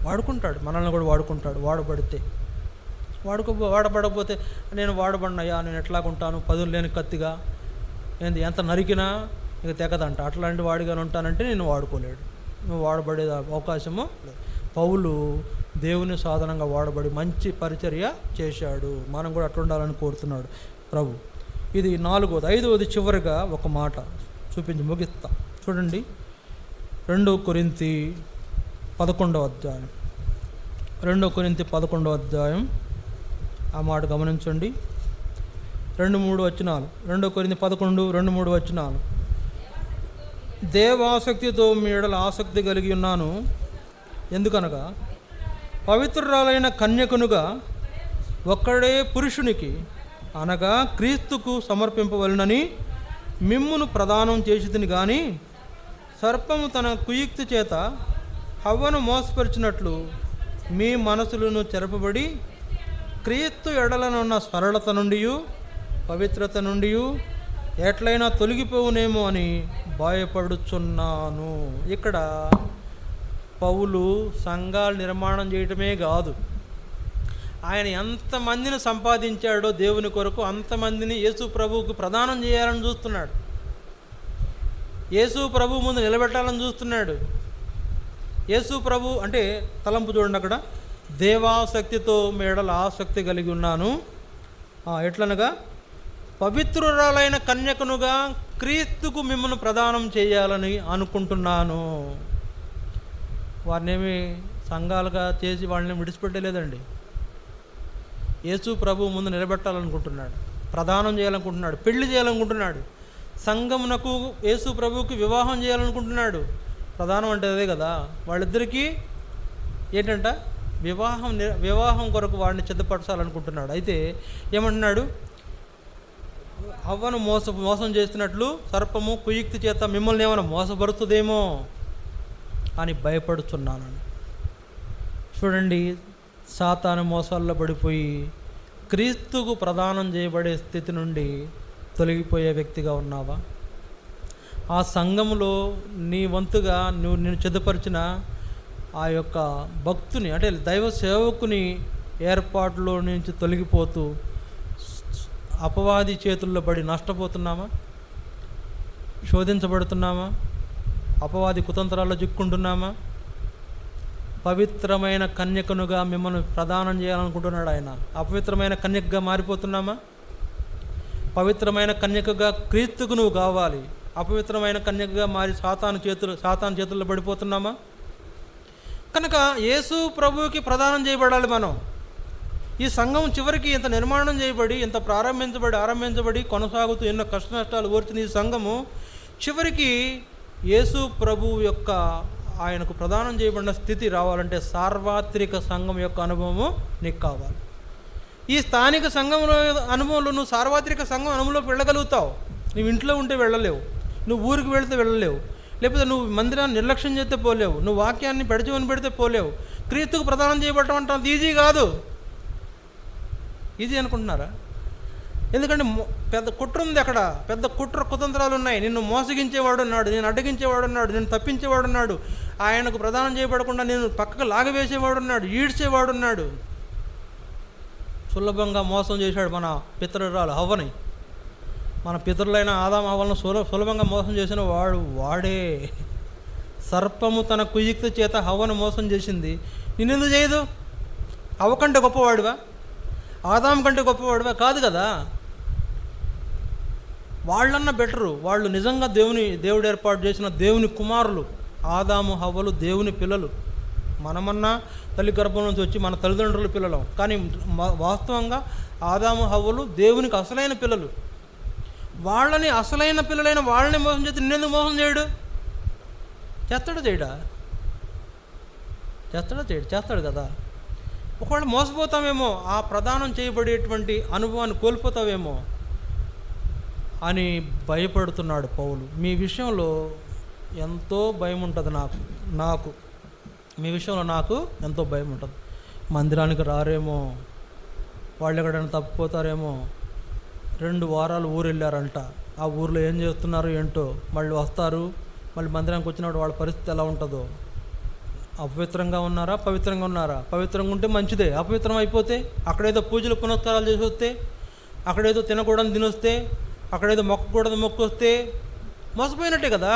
వాడుకుంటాడు. మనల్ని కూడా వాడుకుంటాడు వాడబడితే. వాడబడకపోతే నేను వాడబడినయ్యా, నేను ఎట్లాగుంటాను, పదులు లేని కత్తిగా, ఎంత నరికినా ఇక తెగదంట, అట్లాంటి వాడిగానే ఉంటానంటే నేను వాడుకోలేడు. నువ్వు వాడబడే అవకాశము లేదు. పౌలు దేవుని సాధనంగా వాడబడి మంచి పరిచర్య చేశాడు. మనం కూడా అట్లా ఉండాలని కోరుతున్నాడు ప్రభు. ఇది 4వది. 5వది చివరిగా ఒక మాట చూపించి ముగిస్తా. చూడండి, 2 కొరింథీ 11వ అధ్యాయం. 2 కొరింథీ 11వ అధ్యాయం, ఆ మాట గమనించండి. 2-3 వచనాలు. 2 కొరింథీ 11, 2-3 వచనాలు. దేవాసక్తితో మీ ఎడల ఆసక్తి కలిగి ఉన్నాను. ఎందుకనగా పవిత్రురాలైన కన్యకునుగా ఒక్కడే పురుషునికి అనగా క్రీస్తుకు సమర్పింపవలనని మిమ్మును ప్రదానం చేసితిని గాని, సర్పము తన కుయుక్తి చేత హవ్వను మోసపరిచినట్లు మీ మనసులను చెరపబడి క్రీస్తు ఎడలనున్న సరళత నుండి పవిత్రత నుండి ఎట్లయినా తొలగిపోవునేమో అని భయపడుచున్నాను. ఇక్కడ పౌలు సంఘాలు నిర్మాణం చేయటమే కాదు, ఆయన ఎంతమందిని సంపాదించాడో దేవుని కొరకు అంతమందిని యేసు ప్రభువుకు ప్రదానం చేయాలని చూస్తున్నాడు. యేసు ప్రభు ముందు నిలబెట్టాలని చూస్తున్నాడు. యేసు ప్రభు అంటే తలంపు చూడండి, అక్కడ దేవాసక్తితో మేడల ఆసక్తి కలిగి ఉన్నాను. ఎట్లనగా పవిత్రురాలైన కన్యకనుగా క్రీస్తుకు మిమ్మల్ని ప్రదానం చేయాలని అనుకుంటున్నాను. వారినేమి సంఘాలుగా చేసి వాళ్ళని విడిచిపెట్టలేదండి. యేసు ప్రభు ముందు నిలబెట్టాలనుకుంటున్నాడు, ప్రదానం చేయాలనుకుంటున్నాడు, పెళ్లి చేయాలనుకుంటున్నాడు. సంఘమునకు యేసు ప్రభువుకి వివాహం చేయాలనుకుంటున్నాడు. ప్రధానం అంటే అదే కదా. వాళ్ళిద్దరికీ ఏంటంట వివాహం కొరకు వాడిని సిద్ధపరచాలనుకుంటున్నాడు. అయితే ఏమంటున్నాడు? హవ్వను మోసం చేస్తున్నట్లు సర్పము కుయుక్తి చేత మిమ్మల్ని ఏమైనా మోసపరుస్తుందేమో అని భయపడుతున్నానని. చూడండి, సాతాను మోసాల్లో పడిపోయి క్రీస్తుకు ప్రదానం చేయబడే స్థితి నుండి తొలగిపోయే వ్యక్తిగా ఉన్నావా? ఆ సంఘములో నీ వంతుగా నిన్ను సిద్ధపరిచిన ఆ యొక్క భక్తుని అంటే దైవ సేవకుని ఏర్పాటులో నుంచి తొలగిపోతూ అపవాది చేతుల్లో పడి నష్టపోతున్నామా? శోధించబడుతున్నామా? అపవాది కుతంత్రాల్లో చిక్కుంటున్నామా? పవిత్రమైన కన్యకనుగా మిమ్మల్ని ప్రదానం చేయాలనుకుంటున్నాడు ఆయన. అపవిత్రమైన కన్యకగా మారిపోతున్నామా? పవిత్రమైన కన్యకగా క్రీస్తుకు నువ్వు కావాలి. అపవిత్రమైన కన్యకగా మారి సాతాను చేతుల్లో పడిపోతున్నామా? కనుక యేసు ప్రభువుకి ప్రదానం చేయబడాలి మనం. ఈ సంఘం చివరికి ఇంత నిర్మాణం చేయబడి, ఇంత ఆరంభించబడి కొనసాగుతూ ఎన్నో కష్ట నష్టాలు ఓర్చిన ఈ సంఘము చివరికి యేసు ప్రభువు యొక్క ఆయనకు ప్రదానం చేయబడిన స్థితి రావాలంటే సార్వత్రిక సంఘం యొక్క అనుభవము నీకు కావాలి. ఈ స్థానిక సంఘంలో అనుభవంలో నువ్వు సార్వత్రిక సంఘం అనుభవంలోకి వెళ్ళగలుగుతావు. నువ్వు ఇంట్లో ఉంటే వెళ్ళలేవు, నువ్వు ఊరికి వెళితే వెళ్ళలేవు, లేకపోతే నువ్వు మందిరాన్ని నిర్లక్ష్యం చేస్తే పోలేవు, నువ్వు వాక్యాన్ని పెడచమని పెడితే పోలేవు. క్రీస్తుకు ప్రదానం చేయబడటం అంటే ఈజీ కాదు. ఈజీ అనుకుంటున్నారా? ఎందుకంటే పెద్ద కుట్ర ఉంది అక్కడ, పెద్ద కుతంత్రాలు ఉన్నాయి. నిన్ను మోసగించేవాడు ఉన్నాడు, నేను అడ్డగించేవాడు ఉన్నాడు, నేను తప్పించేవాడు ఉన్నాడు, ఆయనకు ప్రదానం చేయబడకుండా నేను పక్కకు లాగవేసేవాడు ఉన్నాడు, ఈడ్చేవాడు ఉన్నాడు. సులభంగా మోసం చేశాడు మన పితరురాలు హవ్వని. మన పితరులైన ఆదాము హవ్వలను సులభంగా మోసం చేసిన వాడే. సర్పము తన కుయుక్తి చేత హవ్వను మోసం చేసింది, నిన్నెందుకు చేయదు? హవ్వ కంటే గొప్పవాడివా? ఆదాము కంటే గొప్పవాడివా? కాదు కదా. వాళ్ళన్నా బెటరు. వాళ్ళు నిజంగా దేవుడు ఏర్పాటు చేసిన దేవుని కుమారులు. ఆదాము హవ్వలు దేవుని పిల్లలు. మనమన్నా తల్లి గర్భం నుంచి వచ్చి మన తల్లిదండ్రుల పిల్లలం. కానీ వాస్తవంగా ఆదాము హవ్వలు దేవునికి అసలైన పిల్లలు. వాళ్ళని అసలైన పిల్లలైన వాళ్ళని మోసం చేస్తే నిన్నెందుకు మోసం చేయడు? చేస్తాడు చేస్తాడు కదా. ఒకవేళ మోసపోతామేమో, ఆ ప్రదానం చేయబడేటువంటి అనుభవాన్ని కోల్పోతావేమో అని భయపడుతున్నాడు పౌలు. మీ విషయంలో ఎంతో భయం ఉంటుంది. నాకు మీ విషయంలో నాకు ఎంతో భయం ఉంటుంది. మందిరానికి రారేమో, వాళ్ళు ఎక్కడైనా తప్పిపోతారేమో. 2 వారాలు ఊరు వెళ్ళారంట, ఆ ఊర్లో ఏం చేస్తున్నారు ఏంటో, మళ్ళీ వస్తారు, మళ్ళీ మందిరానికి వచ్చినప్పుడు వాళ్ళ పరిస్థితి ఎలా ఉంటుందో. అపవిత్రంగా ఉన్నారా, పవిత్రంగా ఉన్నారా? పవిత్రంగా ఉంటే మంచిదే. అపవిత్రం అయిపోతే, అక్కడేదో పూజలు పునస్కారాలు చేసి వస్తే, అక్కడేదో తినకూడదు తినొస్తే, అక్కడేదో మొక్కకూడదు మొక్కొస్తే మోసపోయినట్టే కదా.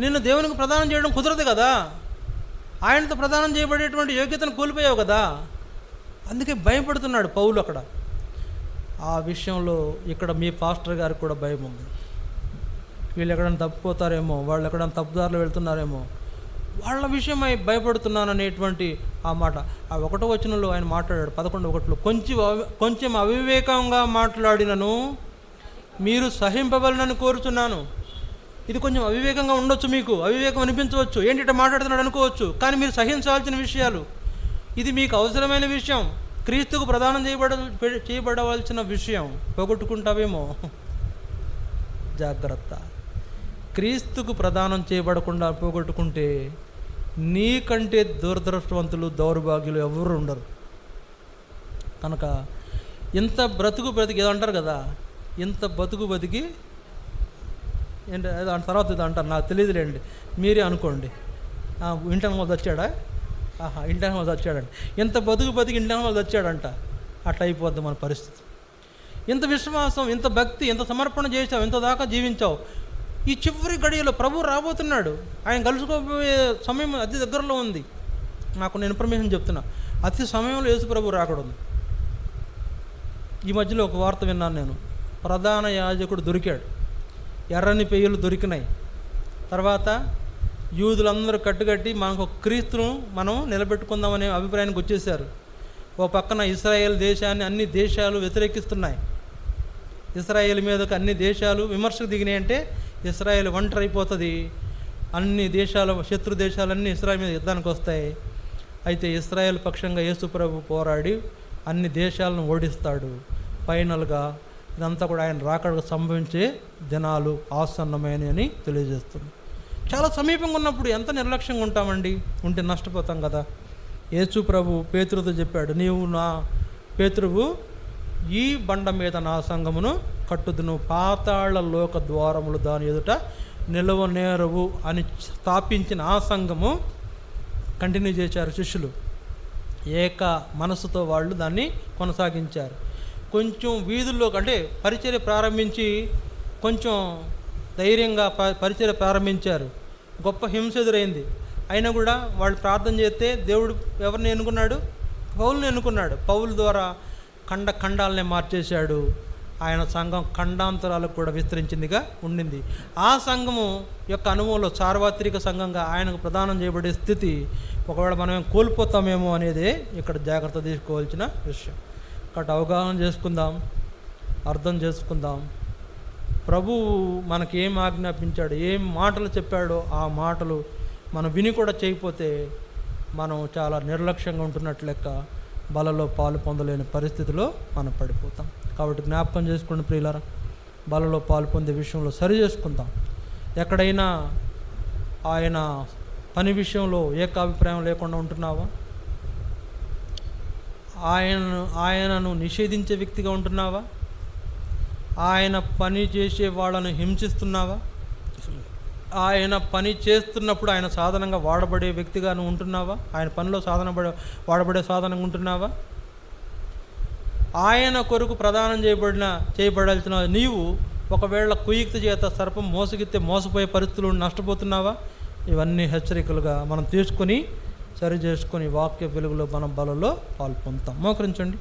నిన్ను దేవునికి ప్రదానం చేయడం కుదరదు కదా. ఆయనతో ప్రదానం చేయబడేటువంటి యోగ్యతను కోల్పోయావు కదా. అందుకే భయపడుతున్నాడు పౌలు అక్కడ. ఆ విషయంలో ఇక్కడ మీ పాస్టర్ గారికి కూడా భయం ఉంది. వీళ్ళు ఎక్కడైనా తప్పిపోతారేమో, వాళ్ళు ఎక్కడైనా తప్పుదారులు వెళ్తున్నారేమో, వాళ్ళ విషయమై భయపడుతున్నాను అనేటువంటి ఆ మాట. ఆ 1వ వచనంలో ఆయన మాట్లాడాడు 11:1 కొంచెం అవివేకంగా మాట్లాడినను మీరు సహింపవలనని కోరుతున్నాను. ఇది కొంచెం అవివేకంగా ఉండొచ్చు, మీకు అవివేకం అనిపించవచ్చు, ఏంటి ఇట్లా మాట్లాడుతున్నాడు అనుకోవచ్చు. కానీ మీరు సహించాల్సిన విషయాలు, ఇది మీకు అవసరమైన విషయం, క్రీస్తుకు ప్రదానం చేయబడవలసిన విషయం. పోగొట్టుకుంటావేమో, జాగ్రత్త. క్రీస్తుకు ప్రదానం చేయబడకుండా పోగొట్టుకుంటే నీకంటే దురదృష్టవంతులు, దౌర్భాగ్యులు ఎవరు ఉండరు. కనుక ఇంత బ్రతికి ఏదో అంటారు కదా, ఇంత బతికి ఏంటి దాని తర్వాత ఇది అంటారు, నాకు తెలియదులేండి, మీరే అనుకోండి. ఇంటర్నల్ వాళ్ళు వచ్చాడా? ఇంటర్నల్ వాళ్ళు వచ్చాడంట. ఇంత బతికి ఇంటర్నల్ వాళ్ళు వచ్చాడంట. అట్లా అయిపోద్ది మన పరిస్థితి. ఇంత విశ్వాసం, ఇంత భక్తి, ఇంత సమర్పణ చేసావు, ఇంత దాకా జీవించావు. ఈ చివరి గడియలో ప్రభు రాబోతున్నాడు. ఆయన కలుసుకోబోయే సమయం అతి దగ్గరలో ఉంది. నాకు నేను ఇన్ఫర్మేషన్ చెప్తున్నా, అతి సమయంలో యేసు ప్రభు రాకూడదు. ఈ మధ్యలో ఒక వార్త విన్నాను నేను. ప్రధాన యాజకుడు దొరికాడు, ఎర్రని పెయ్యలు దొరికినాయి. తర్వాత యూదులందరూ కట్టుకట్టి మనకు ఒక క్రీస్తును మనం నిలబెట్టుకుందామనే అభిప్రాయానికి వచ్చేసారు. ఓ పక్కన ఇశ్రాయేల్ దేశాన్ని అన్ని దేశాలు వ్యతిరేకిస్తున్నాయి. ఇశ్రాయేల్ మీదకు అన్ని దేశాలు విమర్శకు దిగినాయి. అంటే ఇశ్రాయేల్ ఒంటరి అయిపోతుంది, అన్ని దేశాలు, శత్రు దేశాలన్నీ ఇశ్రాయేల్ మీద యుద్ధానికి వస్తాయి. అయితే ఇశ్రాయేల్ పక్షంగా యేసు ప్రభు పోరాడి అన్ని దేశాలను ఓడిస్తాడు. ఫైనల్గా ఇదంతా కూడా ఆయన రాకడకు సంభవించే దినాలు ఆసన్నమైనవి అని తెలియజేస్తుంది. చాలా సమీపంగా ఉన్నప్పుడు ఎంత నిర్లక్ష్యంగా ఉంటామండి, ఉంటే నష్టపోతాం కదా. యేసు ప్రభు పేతురుతో చెప్పాడు, నీవు నా పేతురువు, ఈ బండ మీద నా సంఘమును కట్టుదును, పాతాళ లోక ద్వారములు దాని ఎదుట నిలవనేరవు అని స్థాపించిన ఆ సంఘము కంటిన్యూ చేశారు శిష్యులు. ఏక మనసుతో వాళ్ళు దాన్ని కొనసాగించారు. కొంచెం వీధుల్లో అంటే పరిచర్య ప్రారంభించి కొంచెం ధైర్యంగా పరిచర్య ప్రారంభించారు. గొప్ప హింస ఎదురైంది. అయినా కూడా వాళ్ళు ప్రార్థన చేస్తే దేవుడు ఎవరిని ఎన్నుకున్నాడు? పౌలుని ఎన్నుకున్నాడు. పౌలు ద్వారా ఖండాలనే మార్చేశాడు. ఆయన సంఘం ఖండాంతరాలకు కూడా విస్తరించిందిగా ఉండింది. ఆ సంఘము యొక్క అనుభవంలో సార్వత్రిక సంఘంగా ఆయనకు ప్రదానం చేయబడే స్థితి ఒకవేళ మనం కోల్పోతామేమో అనేదే ఇక్కడ జాగ్రత్త తీసుకోవాల్సిన విషయం. కాబట్టి అవగాహన చేసుకుందాం, అర్థం చేసుకుందాం. ప్రభువు మనకి ఏం ఆజ్ఞాపించాడు, ఏం మాటలు చెప్పాడో ఆ మాటలు మనం విని కూడా చేయకపోతే మనం చాలా నిర్లక్ష్యంగా ఉంటున్నట్లు లెక్క, బలలో పాలు పొందలేని పరిస్థితిలో మనం పడిపోతాం. కాబట్టి జ్ఞాపకం చేసుకోండి ప్రియులారా, బలలో పాలు పొందే విషయంలో సరి చేసుకుందాం. ఎక్కడైనా ఆయన పని విషయంలో ఏకాభిప్రాయం లేకుండా ఉంటున్నావా? ఆయనను నిషేధించే వ్యక్తిగా ఉంటున్నావా? ఆయన పని చేసే వాళ్ళను హింసిస్తున్నావా? ఆయన పని చేస్తున్నప్పుడు ఆయన సాధనంగా వాడబడే వ్యక్తిగా నువ్వు ఉంటున్నావా? ఆయన పనిలో వాడబడే సాధనంగా ఉంటున్నావా? ఆయన కొరకు ప్రదానం చేయబడాల్సిన నీవు ఒకవేళ కుయుక్తి చేత సర్పం మోసగిస్తే మోసపోయే పరిస్థితులు నష్టపోతున్నావా? ఇవన్నీ హెచ్చరికలుగా మనం తీసుకొని సరి చేసుకొని వాక్య వెలుగులో మనం బలలో పాల్పొందుతాం. మోకరించండి,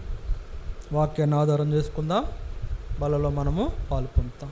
వాక్యాన్ని ఆధారం చేసుకుందాం, బలలో మనము పాల్పొందుతాం.